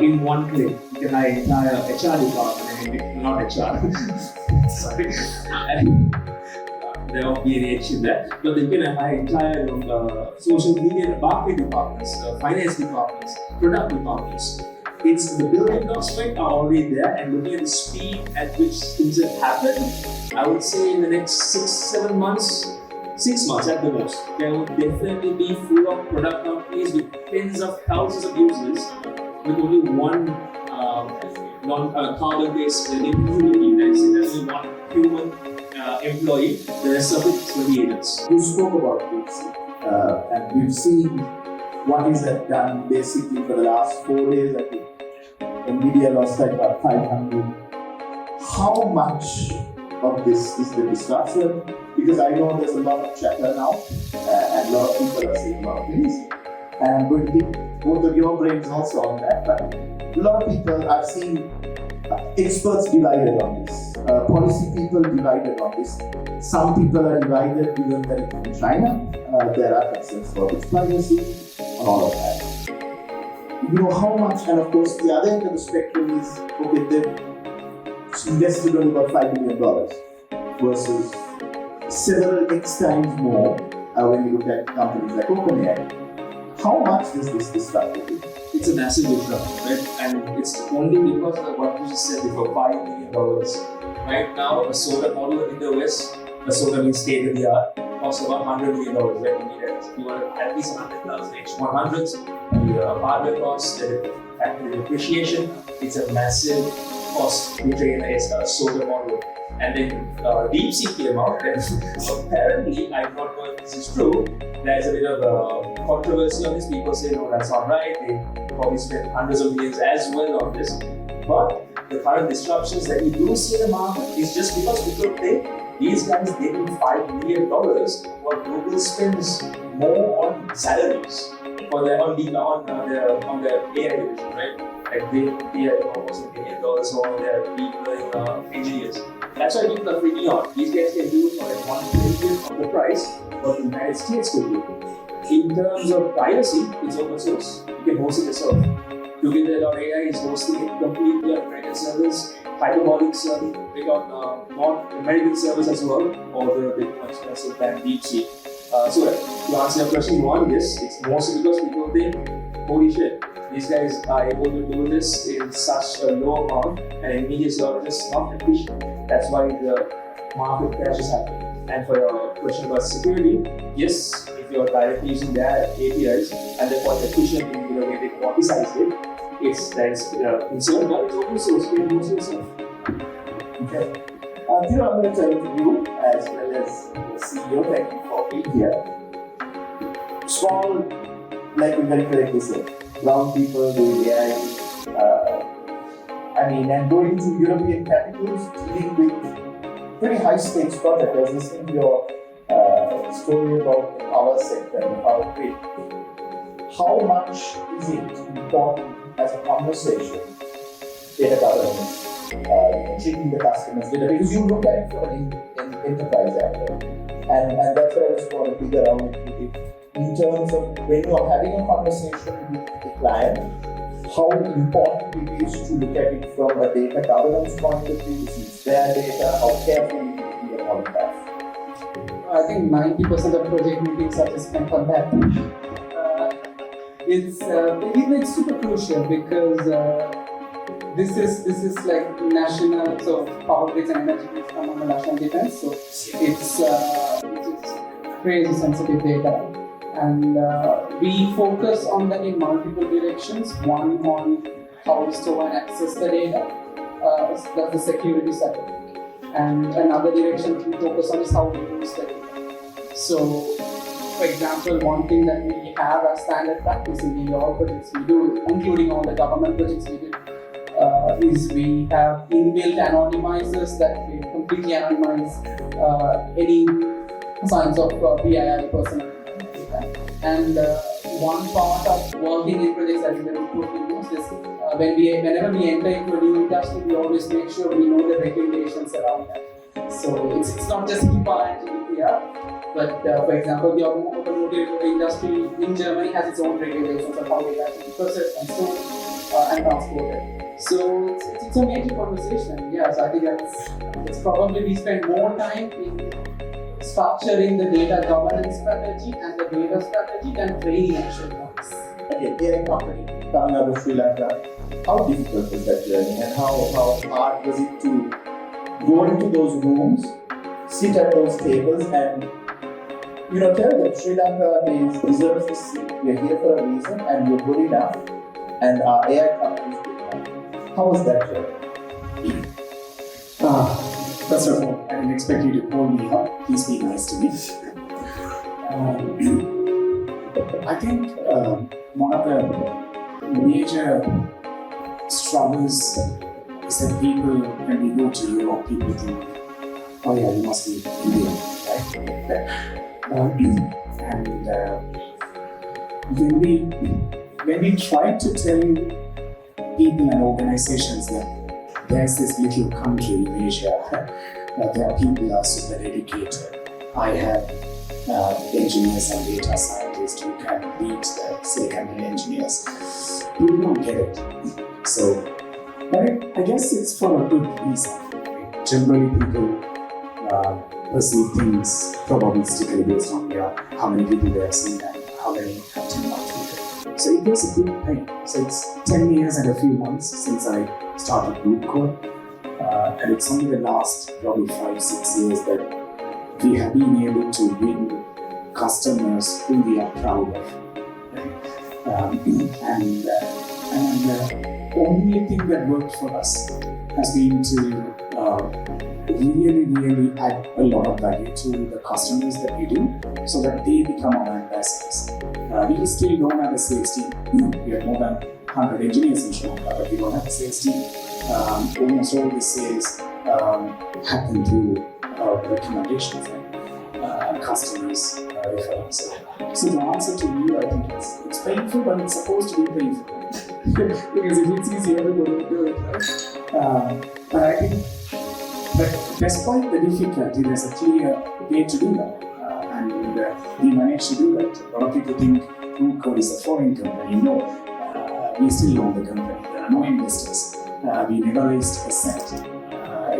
in one click, you can hire entire HR department, and not HR, sorry, and, there won't be any H in that, but you can hire entire social media marketing departments, finance departments, product departments. It's the building blocks right are already there, and looking at the speed at which things have happened, I would say in the next 6-7 months, 6 months at the most, there will definitely be full of product companies with tens of thousands of users with only one non-carbon-based employee. There's only one human employee. The rest of it is for the agents. You spoke about this, and we've seen what is that done basically for the last 4 days. I think Nvidia lost like about 500. How much of this is the disruption? Because I know there's a lot of chatter now, and a lot of people are saying a lot of things. And I'm going to pick both of your brains also on that. But a lot of people are seeing experts divided on this, policy people divided on this. Some people are divided given that it's in China. There are concerns for its privacy and all of that. You know how much, and of course the other end of the spectrum is, okay, they've invested only about $5 million versus several X times more when you look at companies like OpenAI. How much does this disrupt you? It's a massive disruption, right? And it's only because of what you just said before, $5 million. Right now, a solar model in the West, a solar means state of the art, costs about $100 million, right? You want at least 100,000 each, 100s, your hardware costs, the factory depreciation, it's a massive cost to train a solar model. And then DeepSeek came out, and apparently, I don't know if this is true, there's a bit of controversy on this. People say, no, that's not right. They probably spent hundreds of millions as well on this. But the current disruptions that we do see in the market is just because people think these guys gave them $5 million while Google spends more on salaries for their on their AI division, right? Like they are almost $1 million on their deep learning engineers. That's why people are freaking out. These guys can do it for like 1/20th of the price what the United States can do. In terms of privacy, it's open source. You can host it yourself. Together.ai is hosting it completely on American servers, hyperbolic servers, they got North American servers as well, although they're more expensive than DeepSeek. So to answer your question, one, yes, it's mostly because people think, holy shit, these guys are able to do this in such a low amount and immediately are just not efficient. That's why the market crashes happen. And for your question about security, yes, if you're directly using their APIs and they're quite efficient in the way they quantize it, there's concern, but it's open source, you can use it yourself. Okay. Thiru, I'm going to turn to you as well as the CEO. Thank you for being here. Small, like you very correctly said, young people doing AI. And going to European capitals, dealing with pretty high stakes projects. I was listening to your story about the power sector and the power grid. How much is it important as a conversation, data governance, treating the customers data? Because you look at it from an enterprise angle, and that's what I just want to figure out in terms of when you are having a conversation with the client, how important it is to look at it from a data governance point of view, it's their data, how careful you need to be on that. I think 90% of project meetings are just spent on that. It's super crucial because this is like national, so power grids and energy grids come under national defense, so it's crazy sensitive data. And we focus on that in multiple directions. One on how to store and access the data, that's the security side. And another direction we focus on is how to use the data. So, for example, one thing that we have as standard practice in all projects we do, including all the government projects we do, is we have inbuilt anonymizers that we completely anonymize any signs of PII personal. And one part of working in projects that we use is whenever we enter into a new industry, we always make sure we know the regulations around that. So it's not just HIPAA and GDPR, but for example, the automotive industry in Germany has its own regulations on how data is processed and stored. and transported. So it's a major conversation. Yes, I think it's probably we spend more time in structuring the data governance strategy and the data strategy than training action points. Okay, AI company coming out of Sri Lanka, how difficult was that journey and how hard was it to go into those rooms, sit at those tables and tell them Sri Lanka deserves this seat. We're here for a reason and we're good enough and our AI company is good enough. How was that journey? First of all, I didn't expect you to call me up. Please be nice to me. I think one of the major struggles is that people, when we go to Europe, people think, oh yeah, you must be Indian, right? And when we try to tell people and organizations that there's this little country in Asia where people are super dedicated. I have engineers and data scientists who can beat the Silicon Valley engineers. People don't get it. So, but I guess it's for a good reason. Generally, people perceive things probabilistically based on how many people they have seen and how many have turned out to be. So it was a good thing. So it's 10 years and a few months since I started Rootcode. And it's only the last probably 5-6 years that we have been able to win customers who we are proud of. And the only thing that worked for us has been to really add a lot of value to the customers that we do so that they become our ambassadors. We still don't have a sales team. We have more than 100 engineers in Sri Lanka, but we don't have a sales team. Almost all the sales happen through recommendations and customers referrals. So the answer to you, I think it's painful, but it's supposed to be painful. Because if it's easy, everybody will do it, right? But I think that despite the difficulty, there's a clear way to do that. And we managed to do that. A lot of people think Rootcode is a foreign company. No, we still own the company. There are no investors. We never raised a cent.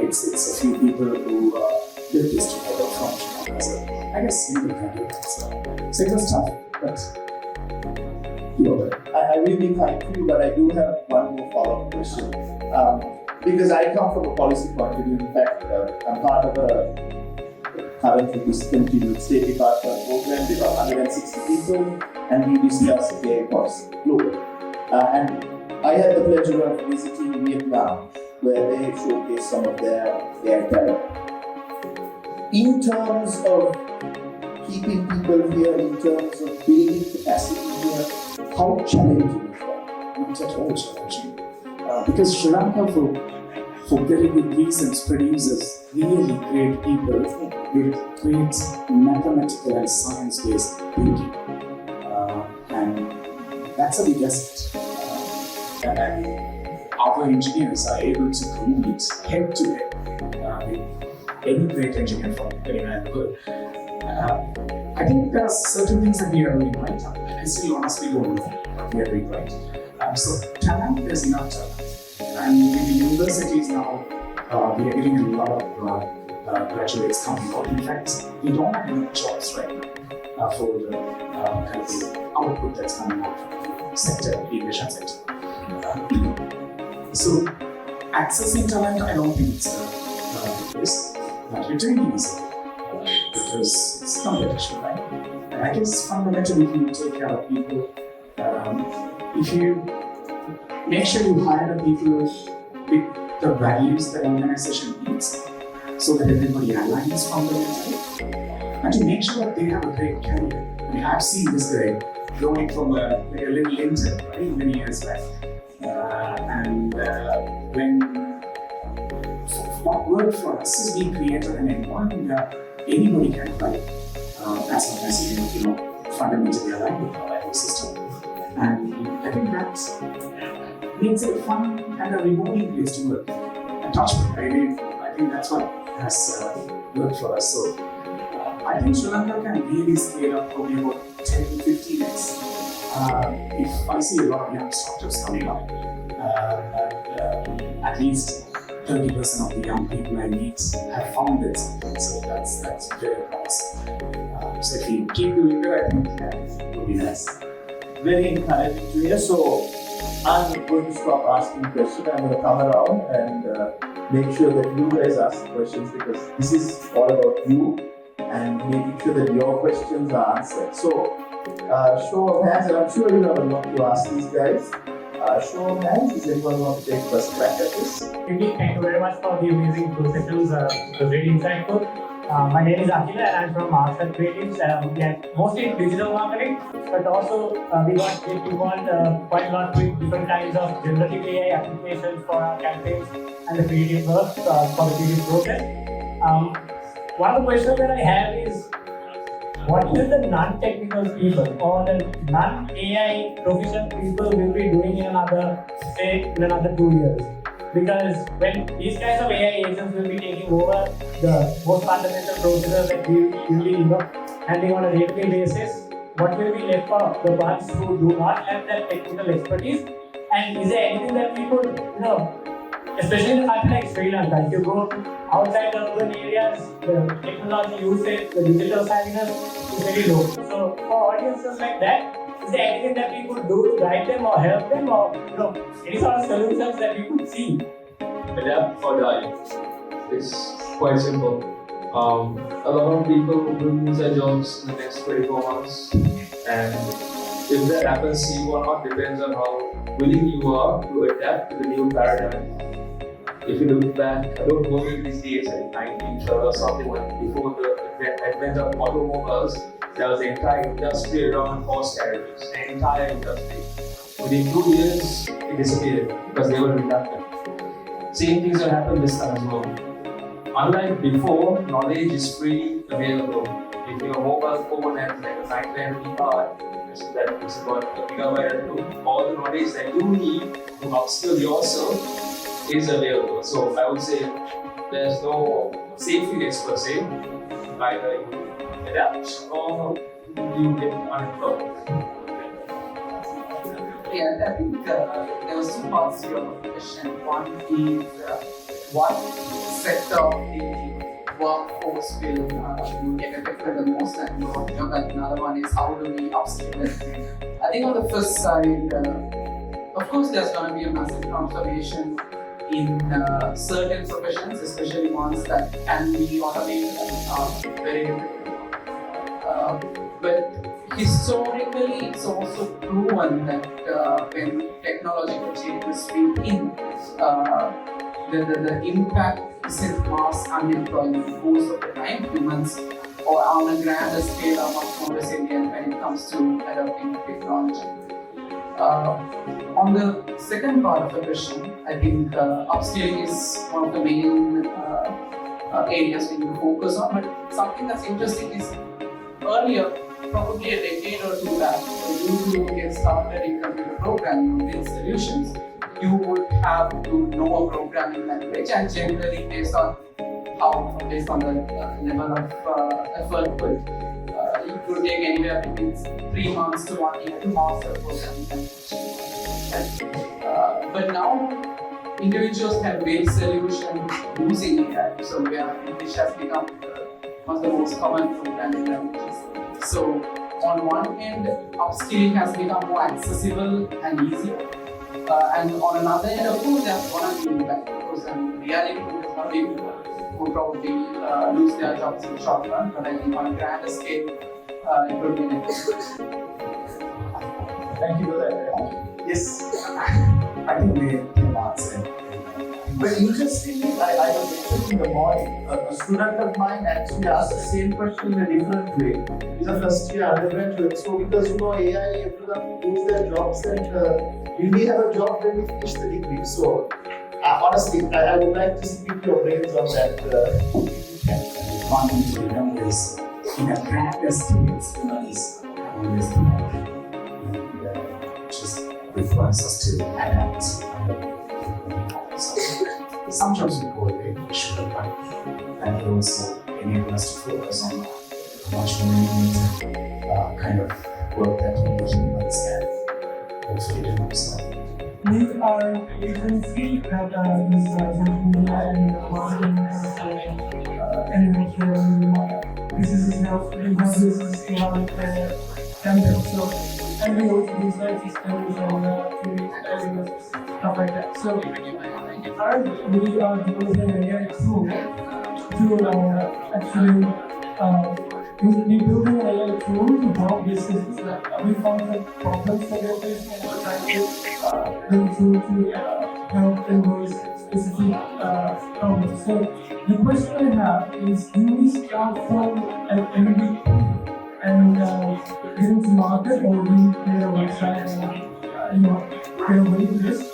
It's a few people who built this together from Sri Lanka. So I guess people can do that. So it was tough, but I will be kind to you, but I do have one more follow-up question. Because I come from a policy point of view. In fact, I'm part of a currently discontinued State Department program with about 160 people, and we discuss AI policy globally. And I had the pleasure of visiting Vietnam, where they showcase some of their AI talent. In terms of keeping people here, in terms of building capacity here, how challenging is that? not at all challenging. Because Sri Lanka, for very good reasons, produces really great people with great mathematical and science-based thinking. And that's the biggest. And our engineers are able to compete head to head with any great engineer from anywhere in the world. I think there are certain things that we are doing right. I still honestly don't know what we are doing right. So talent, there's enough talent. And in the universities now, we are getting a lot of graduates coming out. In fact, we don't have enough jobs right now for the kind of the output that's coming out from the sector, the aviation sector. So accessing talent, I don't think it's a risk. Retaining is because it's competition, right? And I guess fundamentally, if you take care of people, if you make sure you hire the people with the values that organization needs, so that everybody aligns fundamentally, and to make sure that they have a great career. I mean, I've seen this guy growing from a little intern, right, many years back, and when what worked for us is we created an environment where anybody can thrive, as long as you fundamentally align with our value system. And I think that makes it fun and a rewarding place to work. And touch me, I think that's what has worked for us. So I think Sri Lanka can really scale up probably about 10 to 15x. If I see a lot of young startups coming up, and at least 30% of the young people I meet have found it. So that's very promising. So if you keep doing it, I think that would be nice. Very encouraging to hear. So I'm going to stop asking questions. I'm going to come around and make sure that you guys ask questions, because this is all about you and making sure that your questions are answered. So show of hands, and I'm sure you have a lot to ask these guys. Show of hands, does anyone want to take first crack at this? Thank you very much for the amazing two sessions. It was really insightful. My name is Aagee and I'm from Arts and Creatives. We are mostly in digital marketing, but also we got involved quite a lot with different kinds of generative AI applications for our campaigns and the creative work for the creative process. One of the questions that I have is, what will the non-technical people or the non-AI proficient people will be doing in another 2 years? Because when these kinds of AI agents will be taking over the most fundamental processes that we will be handling on a day-to-day basis, what will be left for the ones who do not have that technical expertise? And is there anything that we could, especially in a country like Sri Lanka, if you go outside the urban areas, the technology usage, the digital savviness is very low. So for audiences like that, is there anything that we could do to guide them or help them, or any sort of solutions that we could see? Adapt or die. It's quite simple. A lot of people will lose their jobs in the next 24 months, and if that happens to you or not depends on how willing you are to adapt to the new paradigm. If you look back, I don't know in these days, like 1912 or something, like before the advent of automobiles, there was the entire industry around horse carriages, the entire industry. Within 2 years, it disappeared because they were redundant. Same things will happen this time as well. Unlike before, knowledge is freely available. If your mobile phone has like a 99 card, that is about a gigabyte or two, all the knowledge that you need to upskill yourself is available. So I would say there's no safety nets per se. Either you adapt or you get unemployed. Yeah, I think there was two parts to your question. One is what sector of the workforce will get affected the most, and another one is how do we upskill it. I think on the first side, of course, there's going to be a massive transformation in certain professions, especially ones that can be automated and are very difficult. But historically, it's also proven that when technological changes sweep in, the impact isn't mass unemployment. Most of the time, humans or on a grander scale are much more resilient when it comes to adopting technology. On the second part of the question, I think upskilling is one of the main areas we need to focus on. But something that's interesting is earlier, probably a decade or two back, when you get started in computer programming or build solutions, you would have to know a programming language, and generally based on the level of effort put, it could take anywhere between 3 months to 1 year to master programming language. But now, individuals can build solutions using AI. So English has become one of the most common programming languages. So on one end, upskilling has become more accessible and easier. And on another end, of course, there's going to be impact. Because in reality, there's going to be people who probably lose their jobs in the short run. But I think on a grander scale, it will be negative. Thank you for that. Yes, I think we can answer. But interestingly, I was mentioning in the morning, a student of mine actually asked the same question in a different way. He's a first year undergraduate. So because AI, everyone lose their jobs, and will we have a job when we finish the degree? So honestly, I would like to speak your brains on that. One thing to remember is, in a grander scale, students always do that. And just requires us to adapt. Some jobs will go away, for sure, but that will also enable us to focus on much more limited kind of work that only humans can hopefully do. So with our agency that is social media and marketing and this is this to have campaign. So and we also design systems and stuff like that. So currently we are developing an AI tool to actually we building an AI tool to help businesses. We found the problems that they're facing and we're trying to build tool to help them with specific problems. So the question I have is, do we start from an MVP and get into market, or do we create a website and create a waiting list?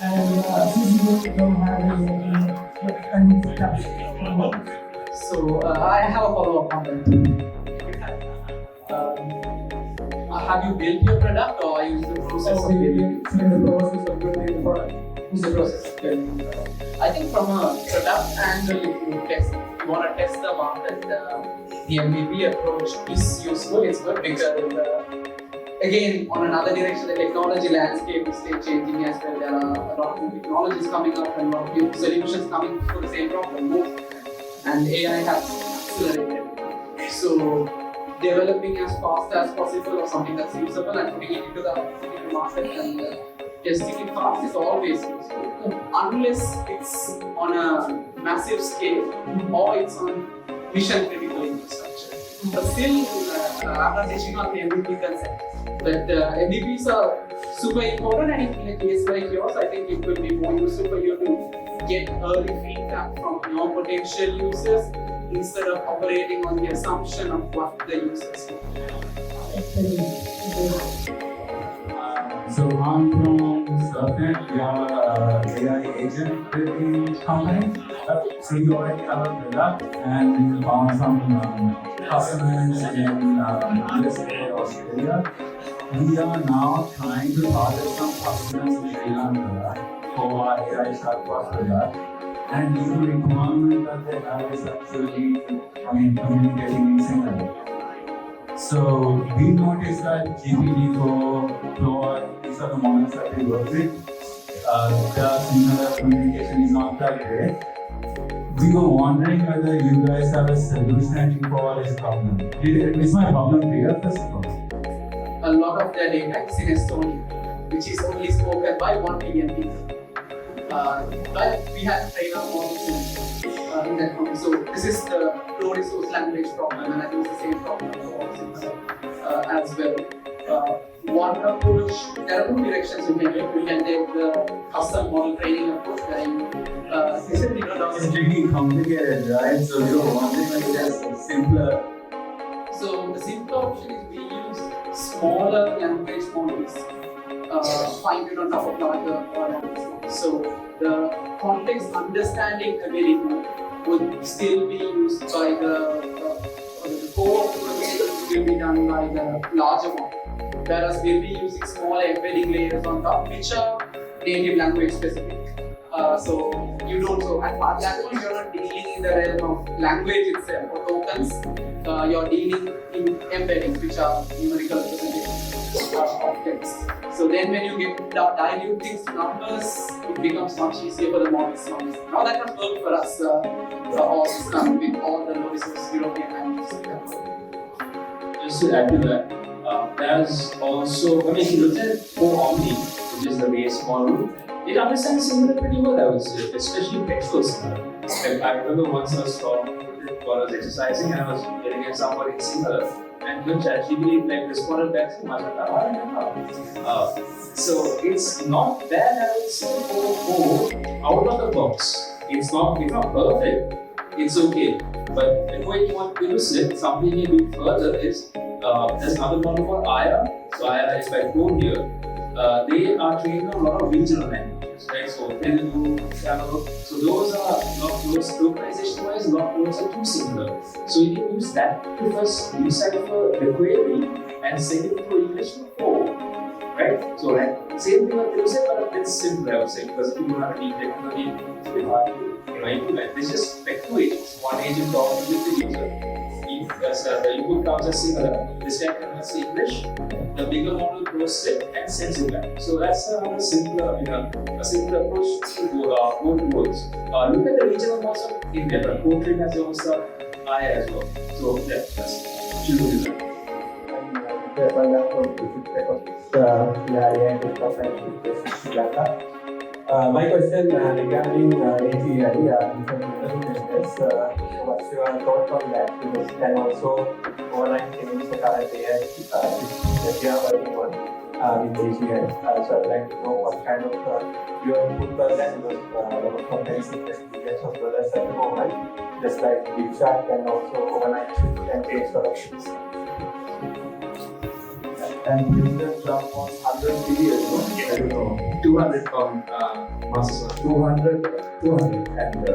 And since we don't have any capital. So I have a follow-up on that. Have you built your product, or are you in the process of building it? In the process of building the product. Who's the process of building the product? I think from a product angle, if you want to test the market, the MVP approach is useful. It's good because again, on another direction, the technology landscape is still changing as well. There are a lot of new technologies coming up and a lot of new solutions coming for the same problem. And AI has accelerated. So developing as fast as possible or something that's usable and putting it into the market and testing it fast is always useful. Unless it's on a massive scale or it's on mission critical infrastructure. But still, I'm not touching on the MVP concept. But MVPs are super important, and in a case like yours, I think it will be more useful for you to get early feedback from your potential users instead of operating on the assumption of what the users want. So I'm from Surfnet. We are an AI agent building company. So we already have a product and we found some customers in USA, Australia. We are now trying to target some customers in Sri Lanka for our AI chatbot product. And the requirement that they have is actually communicating in Singapore. So we noticed that GPT-4, Claude, these are the models that we work with. The similar communication is not that great. We were wondering whether you guys have a solution for this problem. Is my problem clear, first of all? A lot of their data is in Estonia, which is only spoken by 1 million people. But we had to train our models in that context. So this is the low resource language problem, and I think it's the same problem for all systems as well. One approach, there are two directions you can take. We can take the custom model training approach where you it's really complicated, right? So we were wondering whether there's simpler. So the simpler option is we use smaller language models, fine-tuned on top of larger language models. So the context understanding ability would still be used by the core processing will be done by the larger model. Whereas we'll be using small embedding layers on top, which are native language specific. So you don't, so at that point you're not dealing in the realm of language itself or tokens. You're dealing in embeddings, which are numerical representations of text. So then when you get dilute things to numbers, it becomes much easier for the models. Now that has worked for us all system with all the low resource European languages. Just to add to that, there's also, if you look at Omni, which is the base model, it understands similar pretty well, I would say, especially textual similar. Like, I remember once I saw while I was exercising and I was getting at somebody similar, and the ChatGPT like responded back to much so it's not bad, I would say, out of the box. It's not perfect, it's okay. But the way you want to use it, something you do further is there's another model called Aya. So Aya is by code here. They are trained on a lot of regional languages, right? So Telugu, Tamil. So those localization wise, a lot of words are too similar. So you can use that to first decipher the query and send it to English to code, right? So like same thing what you say, but a bit simpler, I would say, because if you don't have any technology, it's a bit hard to implement. There's just like two agents. One agent talking with the user. because the input comes as similar. This guy converts to English. The bigger model processes it and sends it back. So that's a simpler, a simpler approach to go towards. Look at the regional models of India. But Poetry has their own stuff. I as well. So yeah, that's Thiru Dinesh. My question regarding AGI, what's your thought on that? Because it can also overnight change the current AI that we are working on with AGI. So I'd like to know what kind of your input was that, because a lot of companies invest billions of dollars at the moment, just like Deepshark can also overnight can change productions. And user jump on 100 billion, no? I don't know. 200 from Masters. 200 and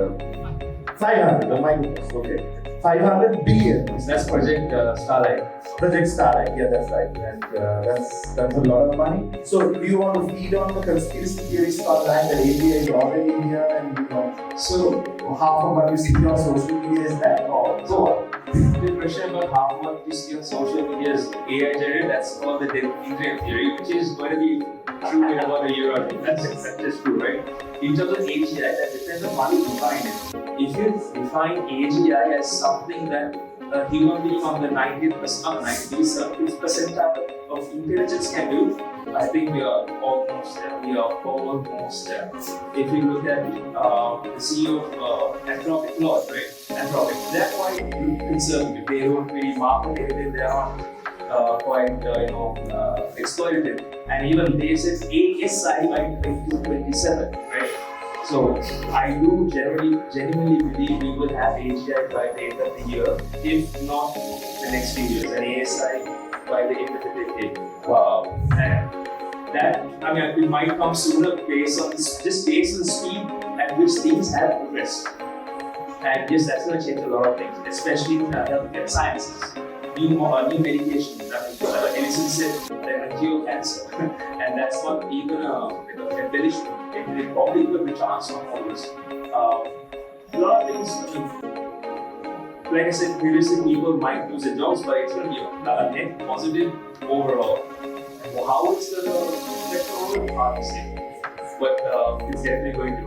500, oh my goodness, okay. 500 billion. That's Project Starlight. Project Starlight, yeah, that's right. And that's a lot of money. So do you want to feed on the conspiracy theories online that AGI is already here and so half of what you see on social media is that or so on? The question about how much you see on social media is AI generated, that's called the internet theory, which is going to be true in about a year or two. That's just true, right? In terms of AGI, that depends on how you define it. If you define AGI as something that a human being on the 90th percentile of intelligence can do, I think we are almost there. If you look at the CEO of Anthropic Laws, right? Anthropic, they're quite conservative. They don't really market anything. They are quite exploitative. And even they said ASI by 2027, right? So I do genuinely believe we will have AGI by the end of the year, if not the next few years, and ASI by the end of the decade. And that, it might come sooner based on the speed at which things have progressed. And yes, that's going to change a lot of things, especially in healthcare sciences. New medications. Edison said they're going to cure cancer, and that's not even a embellishment. It probably will be transformed all this. A lot of things, like I said previously, people might lose their jobs, but it's going to be a net positive overall. How it's going to affect overall, hard to say. But it's definitely going to.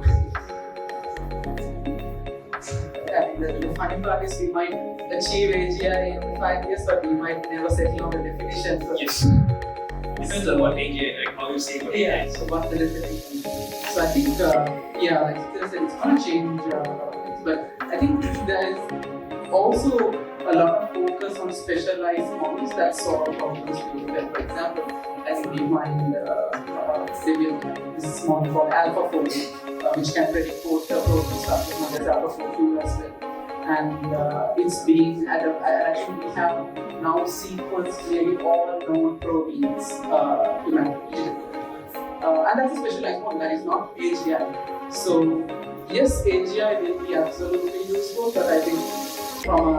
Yeah, the funny part is we might achieve AGI in 5 years, but we might never settle on the definition. So Yes. Depends on what AGI, like how you say about yeah, so what the definition is. So I think, like Sithira said, it's going to change a lot of things. But I think there is also a lot of focus on specialized models that solve problems we look at. For example, I think DeepMind, this model called AlphaFold, which can predict both the protein structures, known as AlphaFold2 as well. And it's being actually we have now sequenced nearly all known proteins humanly. And that's a specialized one that is not AGI. So yes, AGI will be absolutely useful, but I think from a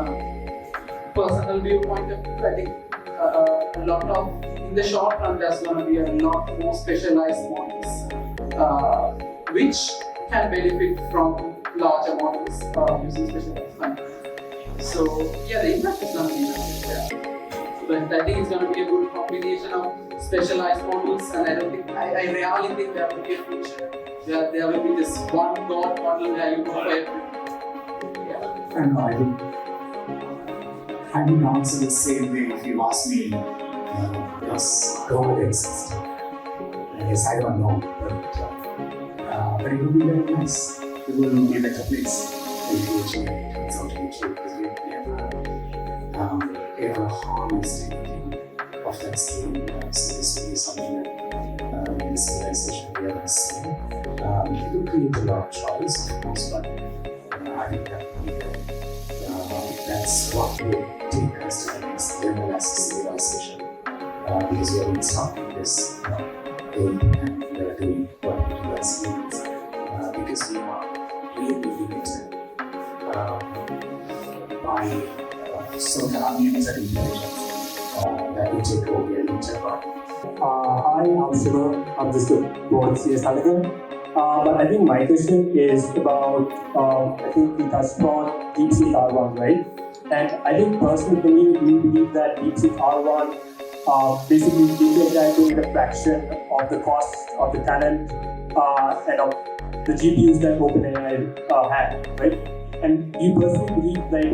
personal viewpoint of view, I think a lot of, in the short run, there's going to be a lot more specialized models, which can benefit from larger models using specialized funding. So yeah, the impact is going to be massive there. But I think it's going to be a good combination of specialized models, and I really think there will be a future where there will be this one God model where you go for everything. Yeah. I know, I would answer the same way if you ask me, does God exist? Yes, I don't know, but it would be very nice. It will be a better place for you to achieve. Turns out to be true, because we ever harnessed anything of that scale. So this will be something that in the civilization we haven't seen. It will create a lot of choice, of course, but I think that's what will take us to the next level as a civilization. Because we have been stopping this aim and doing what we do as humans. Because we are really limited by some kind of unlimited intelligence that will take over your entire. Hi, I'm Shiva. I'm just a board CS Telegram. But I think my question is about, I think we touched on DeepSeek R1, right? And I think personally for me, we believe that DeepSeek R1 basically gives AI to a fraction of the cost of the talent and of the GPUs that OpenAI had, right? And we personally believe that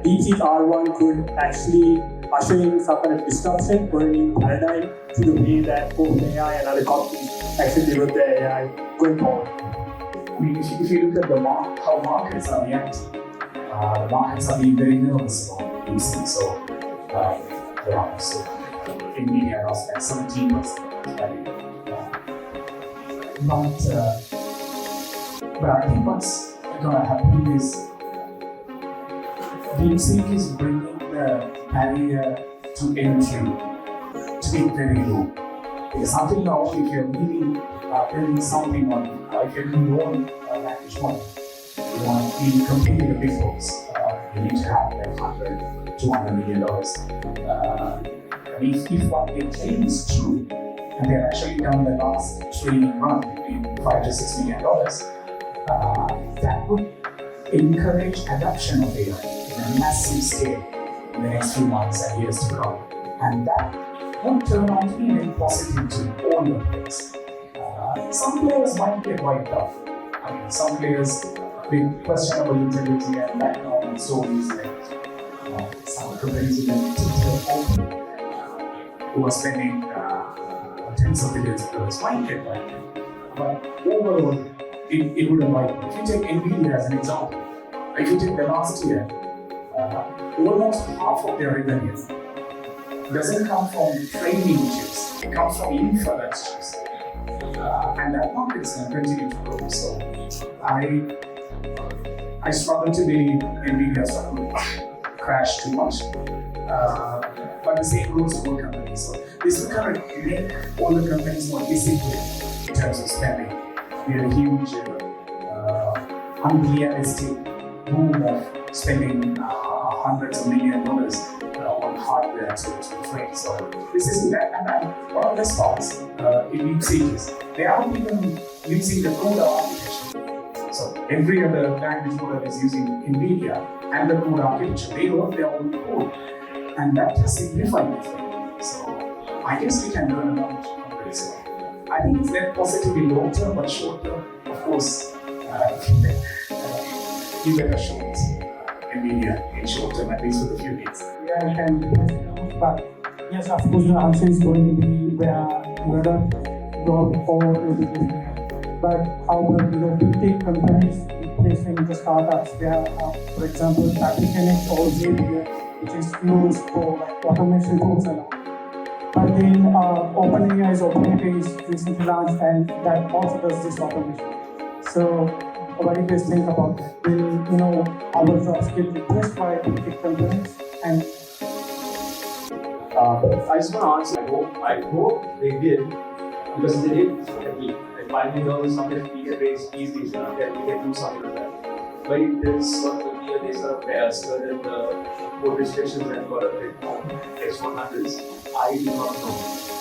DeepSeek R1 could actually usher in some kind of disruption or a new paradigm to the way that OpenAI and other companies actually develop their AI going forward. I mean, if you look at how markets are reacting, the markets are being very nervous about DeepSeek. So, Nvidia lost like 17% value. But I think what's going to happen is DeepSeek is bringing the barrier to entry to be very low. Because until now, if you're really building something on, if you're doing your own language model, you want to be competing with big folks. You need to have like $100, $200 million. If what they claim is true, and they've actually done the last training run between $5 to $6 million, that would encourage adoption of AI in a massive scale in the next few months and years to come. And that would turn out to be very positive to all the players. Some players might get wiped out. I mean, some players with questionable integrity and background and stories like some companies in the who are spending tens of billions of dollars might get wiped out. But overall, it wouldn't wipe out. If you take Nvidia as an example, if you take the last year, almost half of their revenue doesn't come from training chips, it comes from inference chips. And that market is going to continue to grow. So I struggle to believe Nvidia will crash too much. But the same goes to all companies. So this will kind of make all the companies more disciplined in terms of spending. We had a huge, unrealistic boom of spending hundreds of $millions on hardware to train. So this is that, and one of the stocks in DeepSeek is they aren't even using the CUDA architecture. So every other language model is using NVIDIA and the CUDA architecture. They wrote their own code, and that has signified it. So I guess we can learn a lot from this. I think it's very positively long term, but short term, of course, you better show it. NVIDIA in short term, at least for a few days. Yeah, I can. But yes, of course, the answer is going to be whether go forward with it. But however, big tech companies replacing the startups, they have, for example, Applicanex or Zapier, which is used for like automation tools and all. But then OpenAI's OpenAI recently launched, and that also does this automation. So what do you guys think about that? Will our jobs get replaced by big tech companies? And I just want to answer. I hope they did, because they did. Like $5 million, something we can raise easily. We can do something like that. But it is sort of they sort of skirted the code restrictions and got a bit more X100s. I do not know.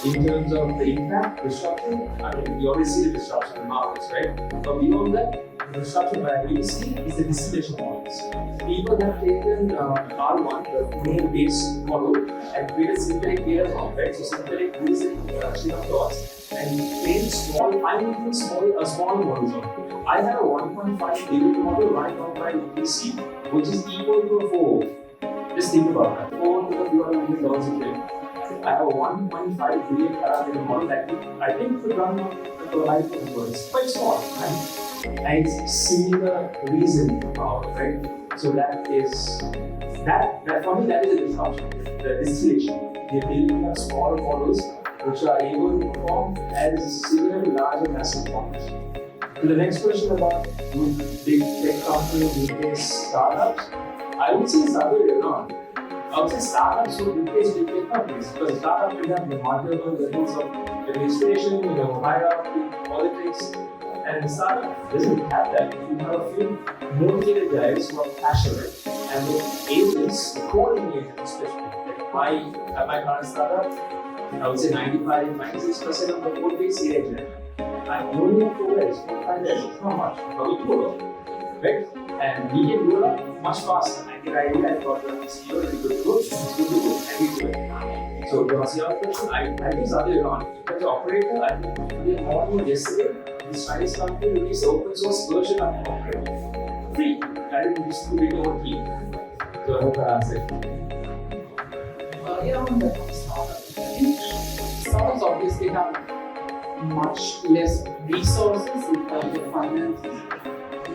In terms of the impact, disruption, I mean, we always see the disruption in markets, right? But beyond that, the disruption that we see is the distillation models. People have taken R1, the main base model, and created synthetic data from, right? So synthetic using string of dots and trained small, I'm using small models on it. I have a 1.5 billion model running on my PC, which is equal to a 4. Just think about that. 4 to the $200 million of training. I have a 1.5 billion parameter model that I think could run on the iPhone as well. It's quite small. And it's similar reason, right? So that for me, that is a disruption. The distillation. The ability to have small models which are able to perform as similar to large and massive models. To the next question about would big tech companies replace startups, I would say it's the other way around. I would say startups would replace big tech companies, because startups will have the multiple levels of administration, hierarchy, politics, and startup doesn't have that. You have a few motivated guys who are passionate, and the agents, the coding agents especially, like at my current startup, I would say 96% of the code base is AI. I only have coders, it's not much, but we code. right? And we can do it much faster. And the idea I got from the CEO is good to go, it's good to go, and we do it. So to answer your question, I think it's the other way around. As an operator, I think we are more yesterday, this Chinese company released the open source version of operator. Free. That is distributed over free. So I hope I answered. Yeah, on the startups, I think startups obviously have much less resources in terms of finances,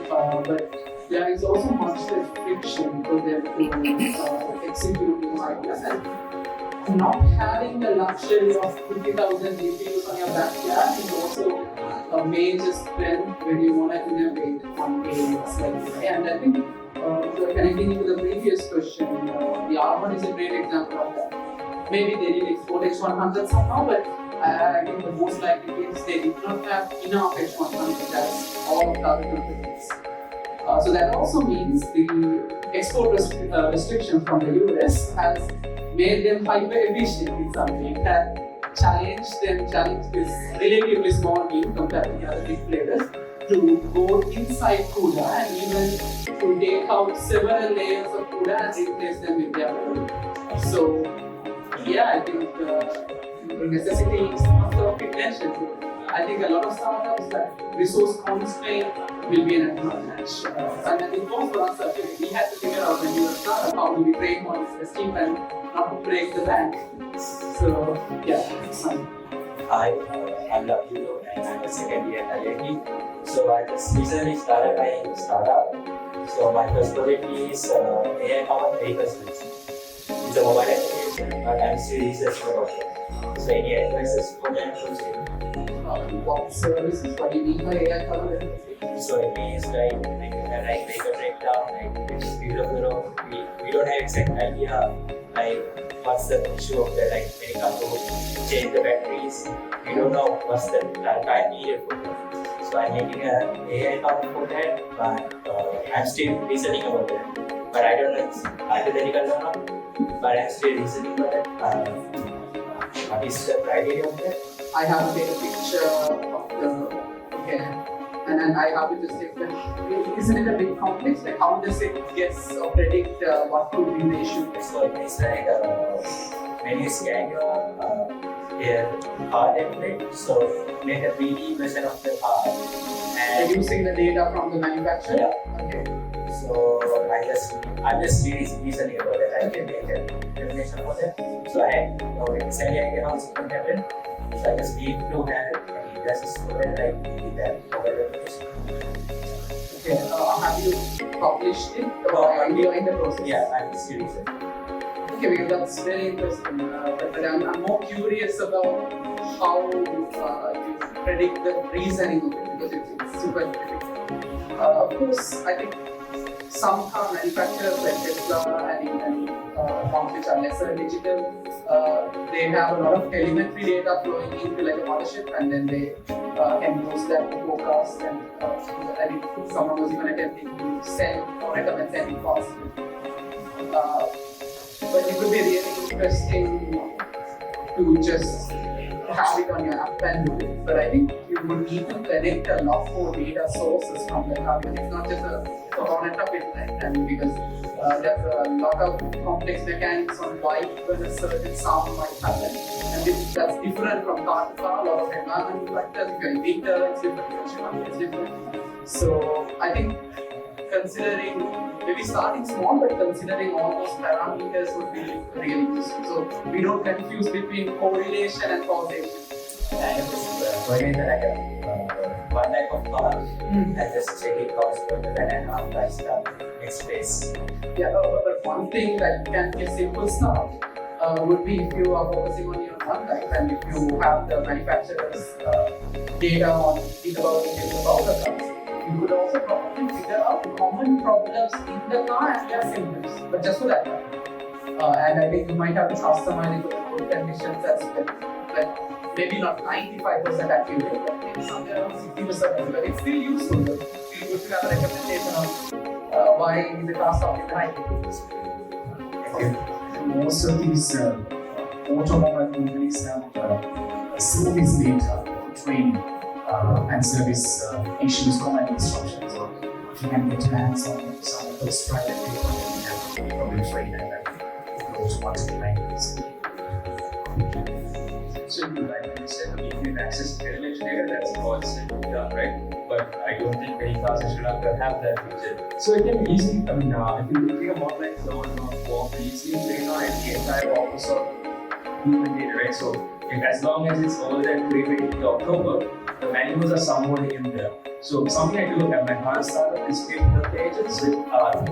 but there is also much less friction for them to execute these ideas. And not having the luxury of 50,000 GPUs on your backyard is also a major strength when you want to innovate on areas like this. And I think connecting to the previous question, the R1 is a great example of that. Maybe they did export H100 somehow, but I think the most likely case they did not have enough H100 as all of the other companies. So that also means the export restrictions from the US has made them hyper efficient in some way. It has challenged this relatively small team compared to the other big players to go inside CUDA and even to take out several layers of CUDA and replace them with their own. So yeah, I think necessity is not of intention. I think a lot of startups that resource constraint will be an advantage. And I think both for us, actually, we had to figure out when we were a startup how do we break on this team and not break the bank. So yeah, Hi, I'm Thiru and I'm a second year at IIT. So I just recently started my startup. So my first project is AI-powered vehicle solution. It's a mobile application, but I'm still researching about it. So any advices for that project? What services? What do you mean by AI-powered? So it means like vehicle breakdown, like which speed of the road. We don't have exact idea like what's the issue of that, like when it comes to change the batteries, we don't know what's the time needed for that. So I'm making an AI powered for that, but I'm still reasoning about that. But I don't know if it's hypothetical or not, but I'm still reasoning about that. What is the criteria of that? I have made a picture of and then I have to just take that. Isn't it a bit complex? Like how does it guess or predict what could be the issue? So it's like when you scan your car template, so make a 3D version of the car. And using the data from the manufacturer? Yeah. Okay. So I'm just reasoning about it. I can make a definition about it. So I can also contact it. So I just need to have it. Just so that I need that mobile application. Okay. Have you published it or are you in the process? Yeah, I'm still researching. Okay, because that's very interesting. But I'm more curious about how you predict the reasoning of it because it's super difficult. Of course, I think some car manufacturers like Tesla and ones which are lesser digital, they have a lot of telemetry data flowing into like a mothership, and then they can use that to forecast. And I think someone was even attempting to sell or recommend sending cars. But it could be really interesting to just have it on your app and do it. But I think you would need to connect a lot more data sources from the car because it's not just a component of it, right? And because there's a lot of complex mechanics on why even a certain sound might happen. And that's different from car to car, a lot of environmental factors, if you're in winter, it's different, it's different. So I think considering, maybe starting small, but considering all those parameters would be really useful. So we don't confuse between correlation and causation. I am just going into like one type of car and just check it cost better and apply stuff next phase. Yeah, but one thing that can be a simple start would be if you are focusing on your one type and if you have the manufacturer's data on about the cars. You could also probably figure out common problems in the car and their symptoms, but just for that car. And I think you might have to customize it with road conditions as well. Like maybe not 95% accurate, but maybe somewhere around 60% as well. It's still useful though. It's still good to have a recommendation of why the car stopped in the highway. Most of these automobile companies have service data for training and service issues, command instructions. if you can get your hands on some of those private data that we have probably free that goes once in languages. So like you said, if you can access telemetry data, that's all said and done, right? But I don't think many cars in Sri Lanka have that feature. So it can be easily, I mean, if you take a model like Zone or Walk, easily train on the entire corpus of human data, right? So as long as it's older than 2020 October, the manuals are somewhat in there. So something I do at my current startup is create the pages with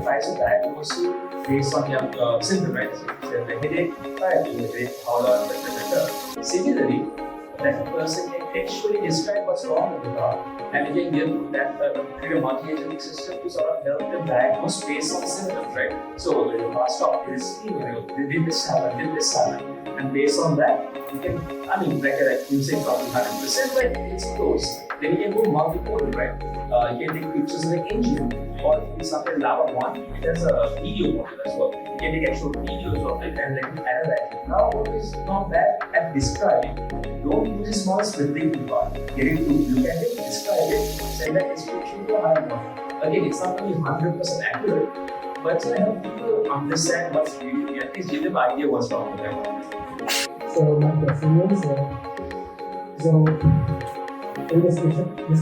tries to diagnose you based on your symptom, right? So if you have a headache, try to do it, how long, etc. Similarly, that person can actually describe what's wrong with the car, and you can give that create a multi-agentic system to sort of help them diagnose based on the symptoms, right? So when the car stopped, it is did this happen, and based on that, you can, I mean, like you say probably 100%, but it's close. Then you can go multimodal, right? You can take pictures of the engine, or if it's something Lava 1, it has a video model as well. You can take actual videos of it and let it analyze it. Now, what is not bad at describing? Don't use a small scripting part. Get it to look at it, describe it, send that description to a higher model. Again, it's not going to be 100% accurate, but it's going to help people understand what's really, at least give them an idea what's wrong with them. So my question is, so in this discussion, when this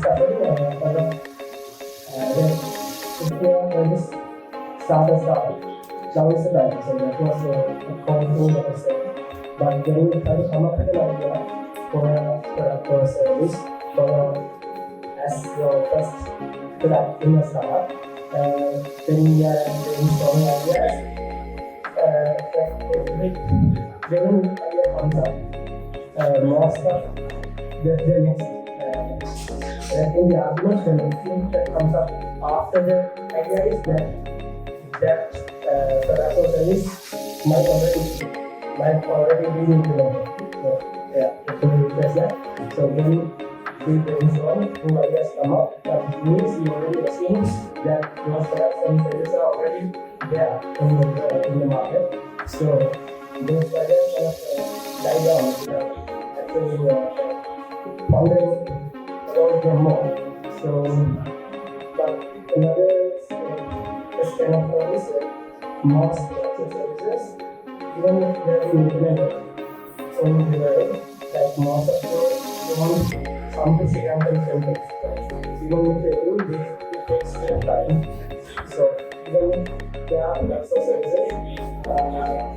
started, now it's a time, so that was a call to that was said. But then we try to come up with an idea for a product or service as your first product in a startup. Then we are brainstorming ideas. When an idea comes up, more stuff, the next in the argument, the thing that comes up after the idea is that product or service might already be implemented. So when we brainstorm, new ideas come up, that means you already assume that those products and services are already there in the market. So those ideas kind of die down actually pondering about them more. So, but another question of is most services, even if they are implemented on the way, like most of those don't come to Sri Lankan symptoms. Even if they do, it takes their time. So even if there are lots of services,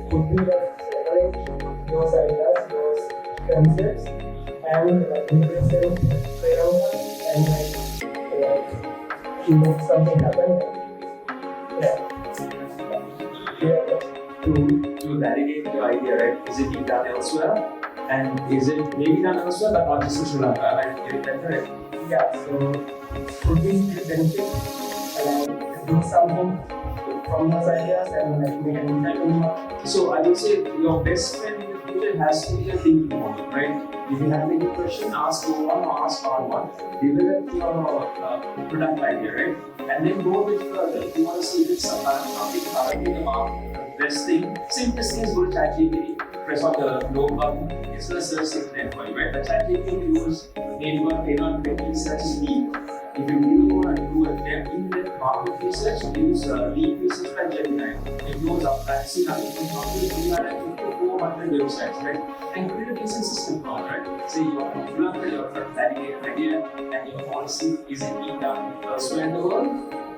could be that separate those ideas, those concepts, and implement framework and make something happen. To validate your idea, right? Is it being done elsewhere? And is it maybe done elsewhere but not just in Sri Lanka? Like, is that correct? Yeah, so could we benefit do something from those ideas and make an impact on the market? So I would say your best friend in the future has to be a thinking model, right? If you have any question, ask O1 or ask R1. Develop your product idea, right? And then go a bit further. If you want to see if it's something currently in the market, the best thing, simplest thing is go to ChatGPT. Press on the low button, it's going to search it for you, right? But ChatGPT use maybe 10 or 20 searches deep. If you really want to do a in-depth market research, use deep research by GenAI. It goes up, I've seen up to 400 websites, right? And create a decent system for it, right? Say you want to look at your validated idea and your policy, is it being done elsewhere in the world?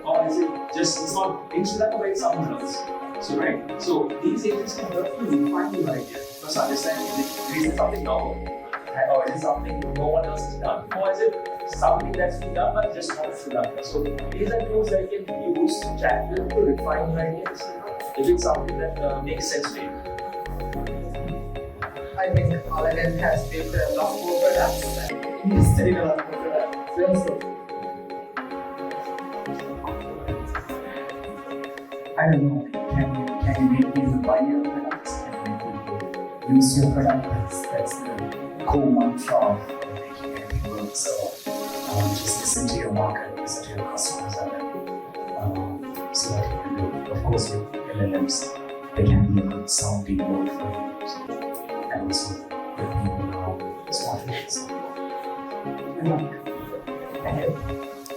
Or is it just, it's not in Sri Lanka, but it's somewhere else? So, right? So, these agents can help you refine your idea. First, understand is it something novel? Or is it something no one else has done? Or is it something that's been done but just not Sri Lanka? So, these are tools that you can use to refine your ideas. If it's something that makes sense to you. I think Aladdin has built a lot more products and invested in a lot more products. I don't know, can you make people buy your products? Can you make people use your product? That's the core mantra of making everything work. So just listen to your market, listen to your customers, and see what you can do. Of course, with LLMs, they can be a good sounding board for you. So, and also let people know smart things.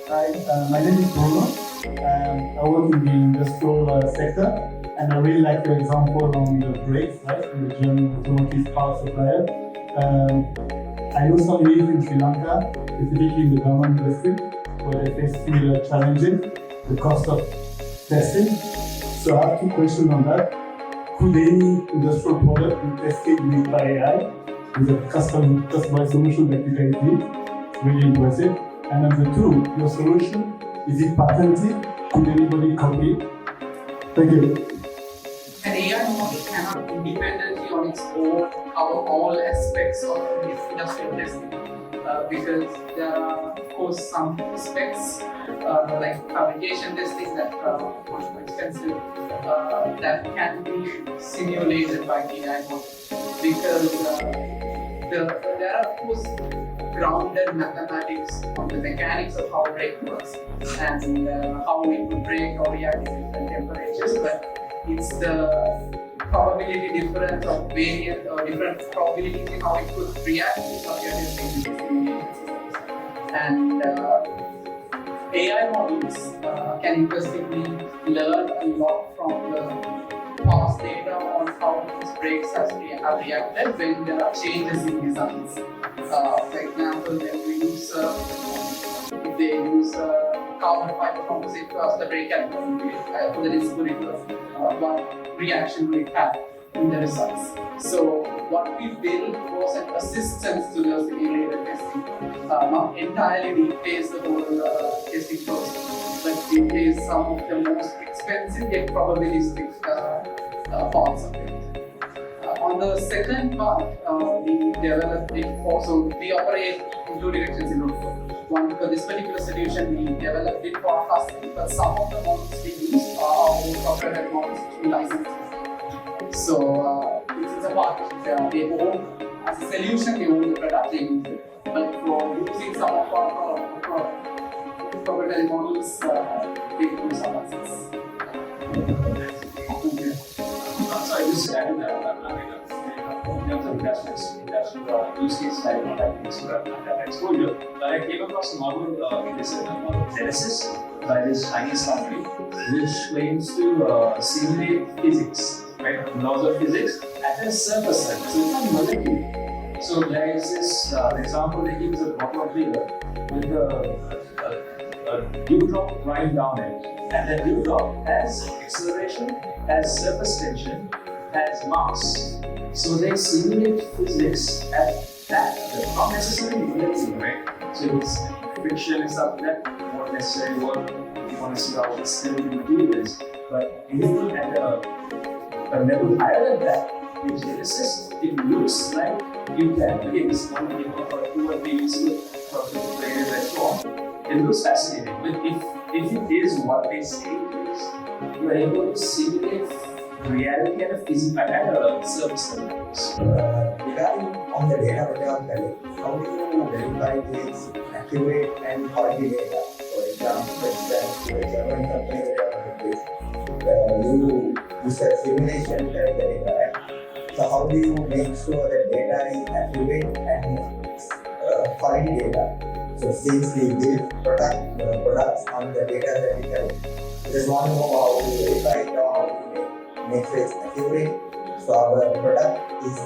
Hi, my name is Bruno. I work in the industrial sector, and I really like your example on the brakes, right? In the German automotive power supplier. I know some leads in Sri Lanka, specifically in the government industry, where they face similar challenges, the cost of testing. So I have two questions on that. Could any industrial product be tested with AI with a customized solution like you guys did? Really impressive. And number two, your solution, is it patented? Could anybody copy it? Thank you. An AI model cannot independently on its own cover all aspects of its industrial testing because there are, of course, some aspects like fabrication testing that are much more expensive that can be simulated by the AI model because there are, of course, grounded mathematics on the mechanics of how brake works and how it would brake or react to different temperatures, but it's the probability difference of variant or different probabilities in how it could react to what you're testing in the simulation systems. And AI models can interestingly learn a lot from the past data on how these brakes have reacted when there are changes in designs. For example, when we use, if they use carbon fiber composite as the brake category for the display, what reaction will it have in the results. So what we built was an assistance to the simulated testing, not entirely replace the whole testing process, but replace some of the most expensive yet probabilistic parts of it. On the second part, we developed it also, we operate in two directions in Rootcode. One, for this particular solution, we developed it for our customers, but some of the models we use are our own proprietary models which we license. So, this is a partnership. They own, as a solution, they own the product, they use it. But for using some of our proprietary models, they do some access. Sorry, just to add to that, in terms of industrial use cases, I don't have exposure, but I came across a model, this is called Genesis by this Chinese company, which claims to simulate physics, right? Laws of physics at a surface level. So it's not molecular. So there is this example they give is a bottle of beer with a dewdrop right down it, and that dewdrop has acceleration, has surface tension, has mass. So they simulate physics at that level, not necessarily molecular, right? So it's friction and stuff that won't necessarily work. You want to see how stable the material is, but anything at a level higher than that, with Genesis, it looks like you can. Again, this one people for 2 or 3 weeks from the players and so on. It looks fascinating, but if it is what they say it is, you are able to simulate reality at a physical at a surface level. Regarding on the data what you are telling, how do you verify this accurate and quality data? For example, the German company that you are working with, you use a simulation to collect the data, right? So how do you make sure that data is accurate and quality data? So since we build products on the data that we have, we just want to know how to verify it or how to make sure it's accurate. So our product is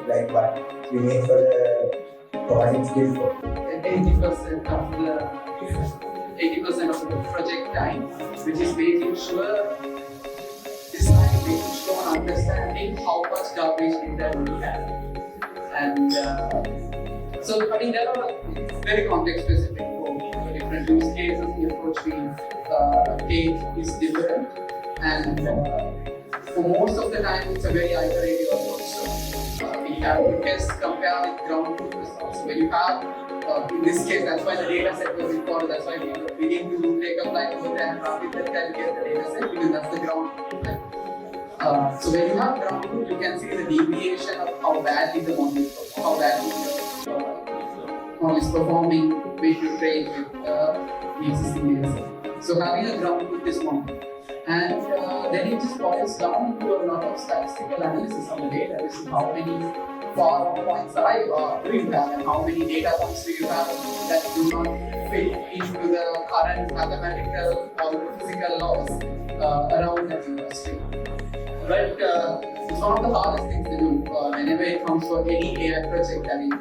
like what we make for the providing skills for. 80% of the project time, which is making sure design, making sure understanding how much garbage data we have. And so I mean there are very context specific for different use cases. The approach we take is different, and for most of the time it's a very iterative approach. So we have to test, compare with ground truth results. So when you have in this case, that's why the data set was recorded. That's why we need to take a flight over there and run it and calculate the data set because that's the ground truth. So when you have ground truth, you can see the deviation of how badly the model is performing, how badly the model is performing when you train with the existing data set. So having a ground truth is one. And then it just boils down to a lot of statistical analysis of the data. This is how many far on the points that do you have and how many data points do you have that do not fit into the current mathematical or physical laws around that industry. But it's one of the hardest things to do whenever it comes for any AI project. I mean,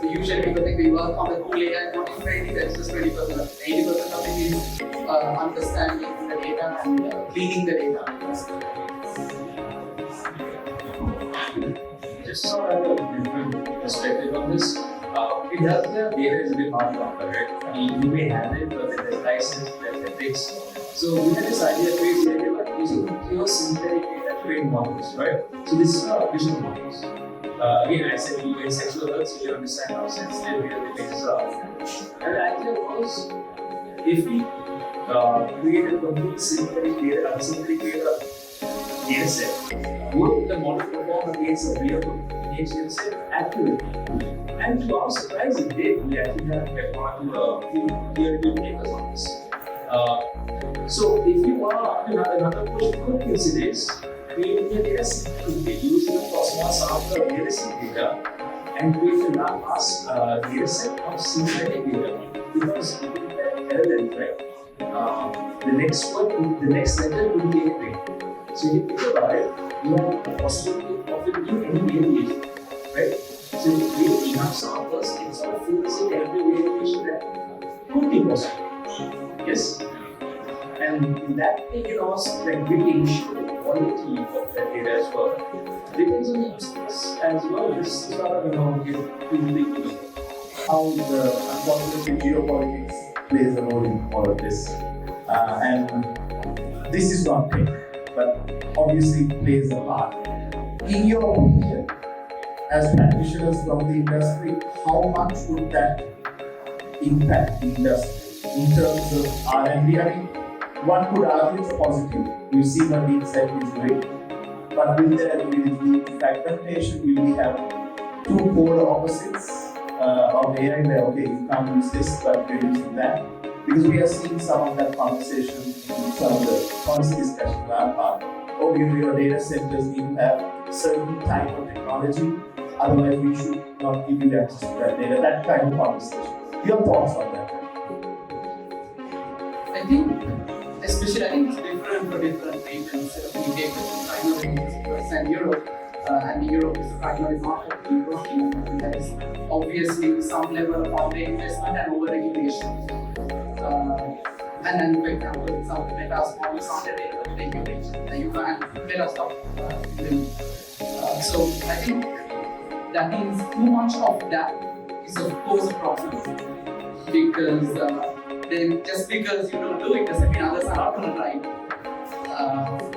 usually people think we work on the cool AI model training, that's just 20%. 80% of it is understanding the data and cleaning the data. Just sort of a different perspective on this. It does have data is a bit hard to operate. I mean, you may have it, but then there's license, there's ethics. So we had this idea, crazy idea about using pure synthetic data to train models, right? So this is our vision models. Again, I said you in sexual health, so you understand how sensitive the images are. And the idea was, if we create a complete synthetic data set, would the model perform against a real image data set accurately? And to our surprise, it did. We actually have one of the peer-reviewed papers on this. So if you want another push, could consider is creating a data set to be used in a small sample of data set data and create a large data set of synthetic data. Because if you have LLM, right? The next letter would be anything. So if you think about it, you have the possibility of it being any variation, right? So if you create enough samples, it sort of fills in every variation that could be possible. Yes? And in that way, you also like really ensure the quality of that data as well. Depends on the use case as well. This is sort of, how unfortunately geopolitics plays a role in all of this. And this is not big, but obviously plays a part. In your opinion, as practitioners from the industry, how much would that impact the industry in terms of R&D? I mean, one could argue it's positive. We've seen what the set is great. But will there be the fragmentation? Will we have two polar opposites of AI where, okay, you can't use this, but you're using that? Because we are seeing some of that conversation in some of the policy discussions are part. Oh, your data centers need to have certain type of technology, otherwise we should not give you access to that data. That kind of conversation. Your thoughts on that? I think it's different for different regions. We take the primary US and Europe, and Europe is the primary market in Europe, and there is obviously some level of under-investment and over-regulation. And then, for example, some Meta's models aren't available in regulation, and you can't Meta stop them. So I think that means too much of that is of course a problem, because then just because you don't do it doesn't mean others are not going to try it.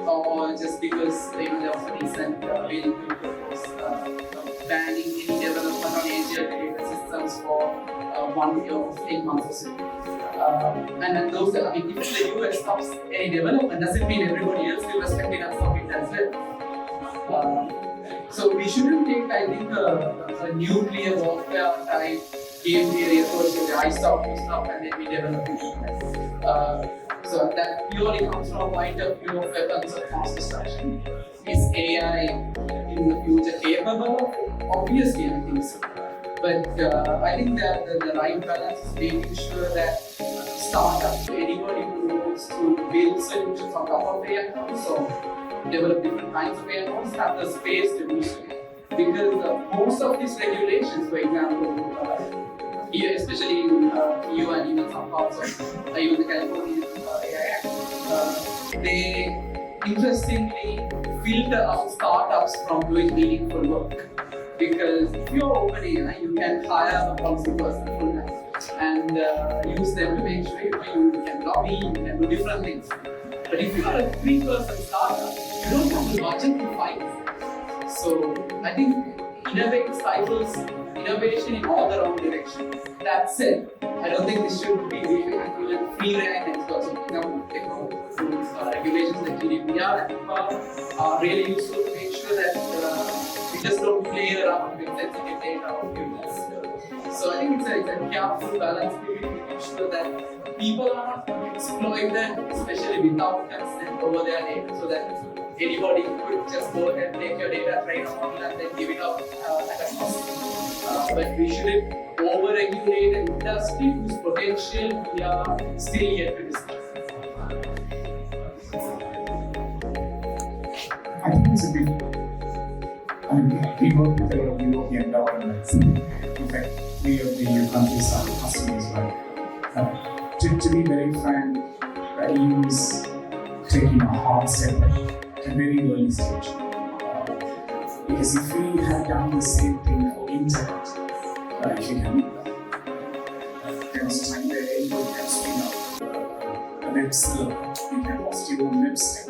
Or just because there was a recent bill to propose banning any development on Asia data systems for 1 year or 8 months or so. And then those, I mean, if the US stops any development, doesn't mean everybody else will respect it and stop it as well. So we shouldn't take, I think, a nuclear warfare type game theory approach where I stop, you stop, and then we develop it. So that purely comes from a point of view of weapons of mass destruction. Is AI in the future capable of it? Obviously, I think so. But I think that the right balance is making sure that startups, anybody who wants to build solutions on top of AI models or develop different kinds of AI models have the space to do so. Because most of these regulations, for example, here, especially in EU and even some parts of even the California AI Act, they interestingly filter out startups from doing meaningful work. Because if you're OpenAI, you can hire a policy person full time and use them to make sure you can lobby, you can do different things. But if you are a 3-person startup, you don't have the budget to fight. So I think innovate stifles innovation in all the wrong directions. That said, I don't think this should be even free rein experts. Regulations like GDPR and HIPAA are really useful to make sure that we just don't play around with sensitive data of humans. So I think it's a careful balance between making sure that people are not exploited, especially without consent over their data, so that anybody could just go and take your data, train a model, and then give it out at a cost. But we shouldn't over-regulate an industry whose potential we are still yet to discuss. I think it's a bit. I mean, we work with a lot of European governments. In fact, we of the EU countries are customers, right? To be very frank, the EU is taking a hard step at a very early stage. Because if we had done the same thing for internet, if you can, there was a time where anybody can spin up a web server, you can host your own website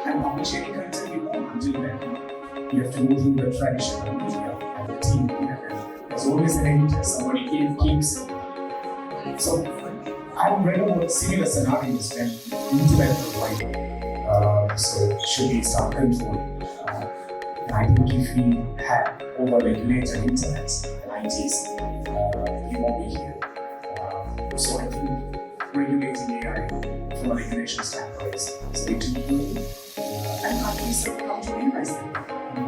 and publish any content you want. Until then, you have to go through the traditional media and the TV, and there's always an editor, somebody keeps it. So I've read about similar scenarios when internet provider so should be some control. And I think if we had over-regulated internet and ITs, we won't be here. So I think regulating AI from a regulation standpoint is a bit too early. And countries have come to realize that.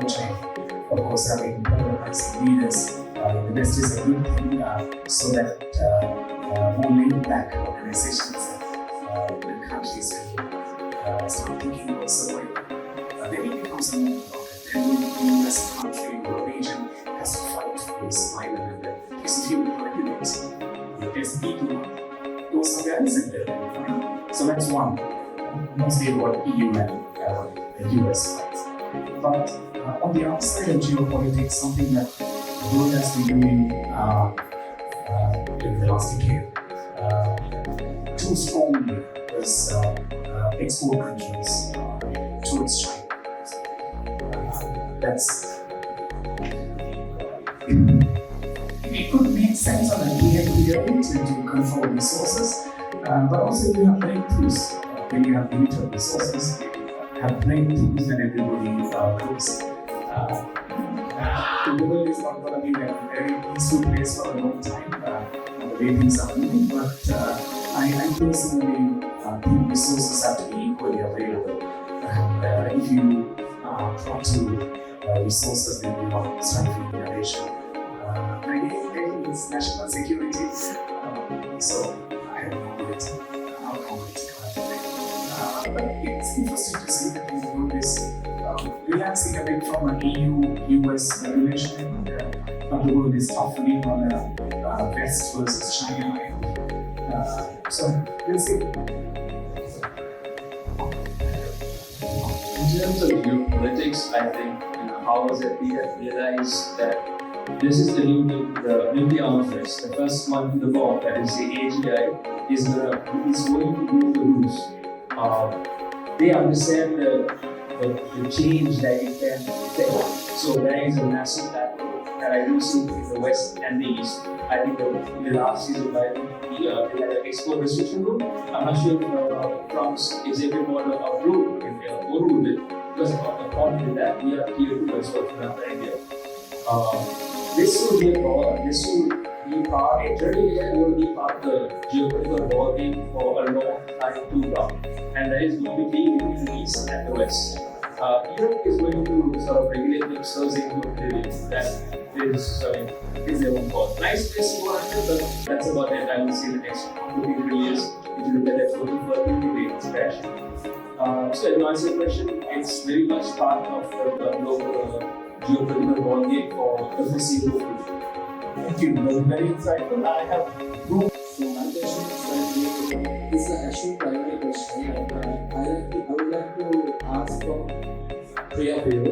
Which of course, having polarizing leaders in the West is a good thing, so that more laid-back organizations and countries will start thinking about survival. Then it becomes a more problem. Then you as a country or a region has to fight for its survival, and because if you regulate, there's people go somewhere else and they're so that's one. Mostly what EU and the US fights. But on the outside of geopolitics, something that the world has been doing in the last decade too strongly was export countries towards China. It could make sense on a theory to control resources, but also you have breakthroughs when you have limited resources. Have breakthroughs and everybody grows. The world is not going to be a very peaceful place for a long time, the way things are moving, but I personally think resources have to be equally available. And if you try to resources, then you are stifling innovation. Again, it's national security, so I have no idea how to but it's interesting to see that the world is relaxing a bit from an EU-US regulation, but the world is toughening on West versus China. So we'll see. In terms of geopolitics, I think powers that we have realized that this is the newbie arms race. The first one to the ball, that is the Aagee AI, is going to move the rules. They understand the change that it can affect. So there is a massive battle that I do see in the West and the East. I think in the last season, they had an export restriction rule. I'm not sure if Trump's executive order approved it or overruled it, because according to that, we are tier 2 export from India. This will be a problem. This will be part, generally, will be part of the geopolitical war game for a long time to come. And there is going to be between the East and the West. Europe is going to sort of regulate themselves into oblivion. That is their own call. Nice place to go under, but that's about it. I will see the next 2 to 3 years. If you look at that 40 rates crash. So to answer your question, it's very much part of the global geopolitical war game for the foreseeable future. Thank you. That was very insightful. I have two. So my question is actually primary question. I would like to ask from three of you.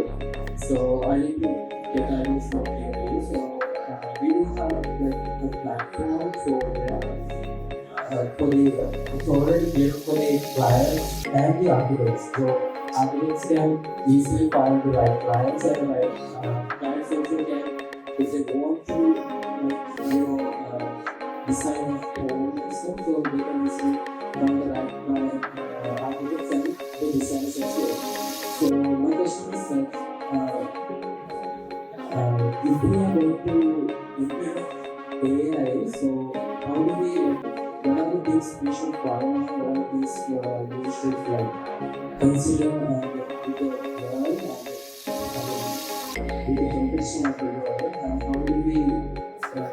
So I need to get ideas from three of you. So we do have like a platform it's already built for the clients and the architects. So architects can easily find the right clients and the right clients also can, if they want to design a home and stuff, so they can easily find the right client architects and the designers as well. So my question is that if we are going to implement AI, so how do we, what are the ways we should run all these we should like consider and with the world and with the condition of the world, and how do we get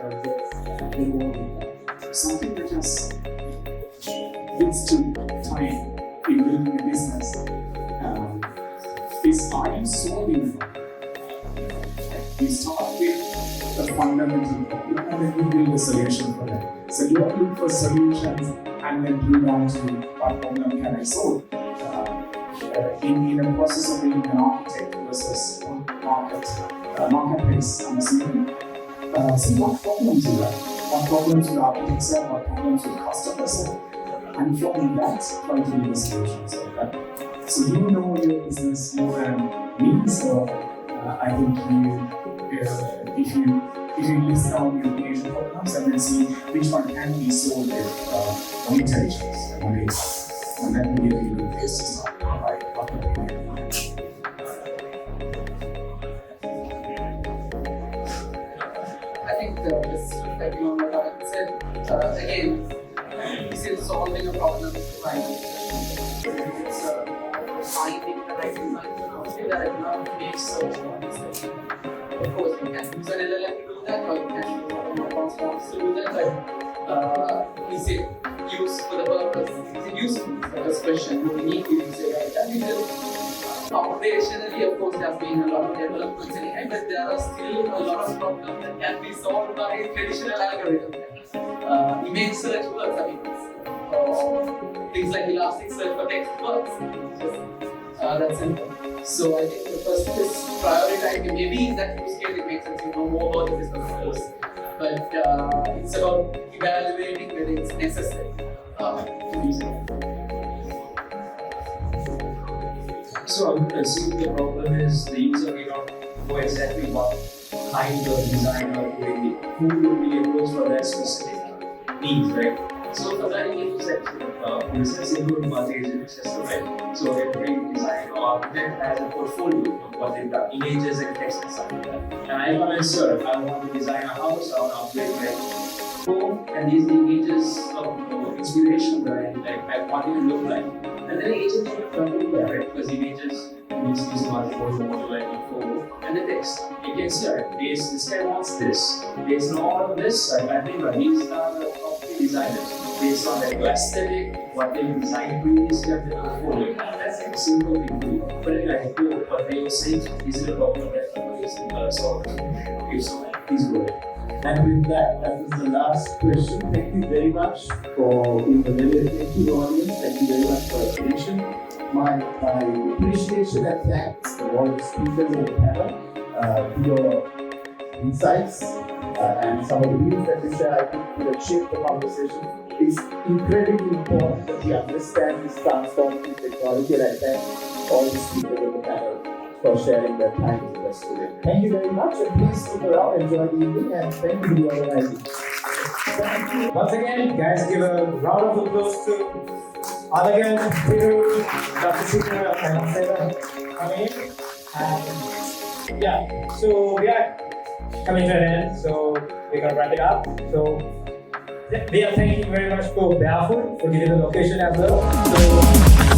involved in that? Something that has withstood time in building a business is, are you solving it? You start with the fundamental problem and then you build a solution for that. So you are looking for solutions and then build on to what problem can I solve. In a process of building an architect versus marketplace, I'm assuming. See what problems you have, what problems your architects have, what problems your customers have, and from that, try to build a solution. So you know your business more than me, so I think if you list down your major problems and then see which one can be solved with intelligence and ways, and that will be a really good place to start. I think just reflecting on what I said, again, this is solving a problem right. It's finding the right design. There are a lot of ways so of course you can use an LLM to do that, or you can use more transforms to do that, but is it used for the purpose? Is it useful? The first question, do we need to use AI? And because operationally, of course, there has been a lot of developments in AI, but there are still a lot of problems that can be solved by traditional algorithms. Image search works, I mean, things like Elasticsearch for text works. That's simple. So I think the first is prioritizing. Maybe in that use case it makes sense, you know more about the business of course. But it's about evaluating whether it's necessary to use it. So I would assume the problem is the user may not know exactly what kind of design or who will be approached for that specific needs, right? So for that, you use that business include multi-agent system, right? So every design or architect has a portfolio of what they've done, images and text and stuff like that. And I come and sir, I want to design a house, I want to upgrade my home, and these are the images of inspiration that I want it to look like. And then the agent can come in there, right? Because images use multiple model like photo and the text. You can see, right, this guy wants this. Based on all of this, I think these are the top designers. Based on their aesthetic, what they designed previously and the portfolio. That's a simple thing to do. But anyway, what they were saying is a problem that is solved. Okay, so please go ahead. And with that, that was the last question. Thank you very much for being a very attentive audience. Thank you very much for your attention. My appreciation and thanks to all the speakers on the panel, for your insights and some of the views that you share. I think will shape the conversation. It's incredibly important that we understand this transformative technology, and I thank all the speakers on the panel for sharing their time with us today. Thank you very much, and please stick around, enjoy the evening, and thank you for the organizing. Thank you. Once again, guys, give a round of applause to Aagee, Thiru, Dr. Sithira Ambepitiya coming in. And yeah, so we are coming to an end, so we're gonna wrap it up. So we are thanking very much for Barefoot for giving the location as well. So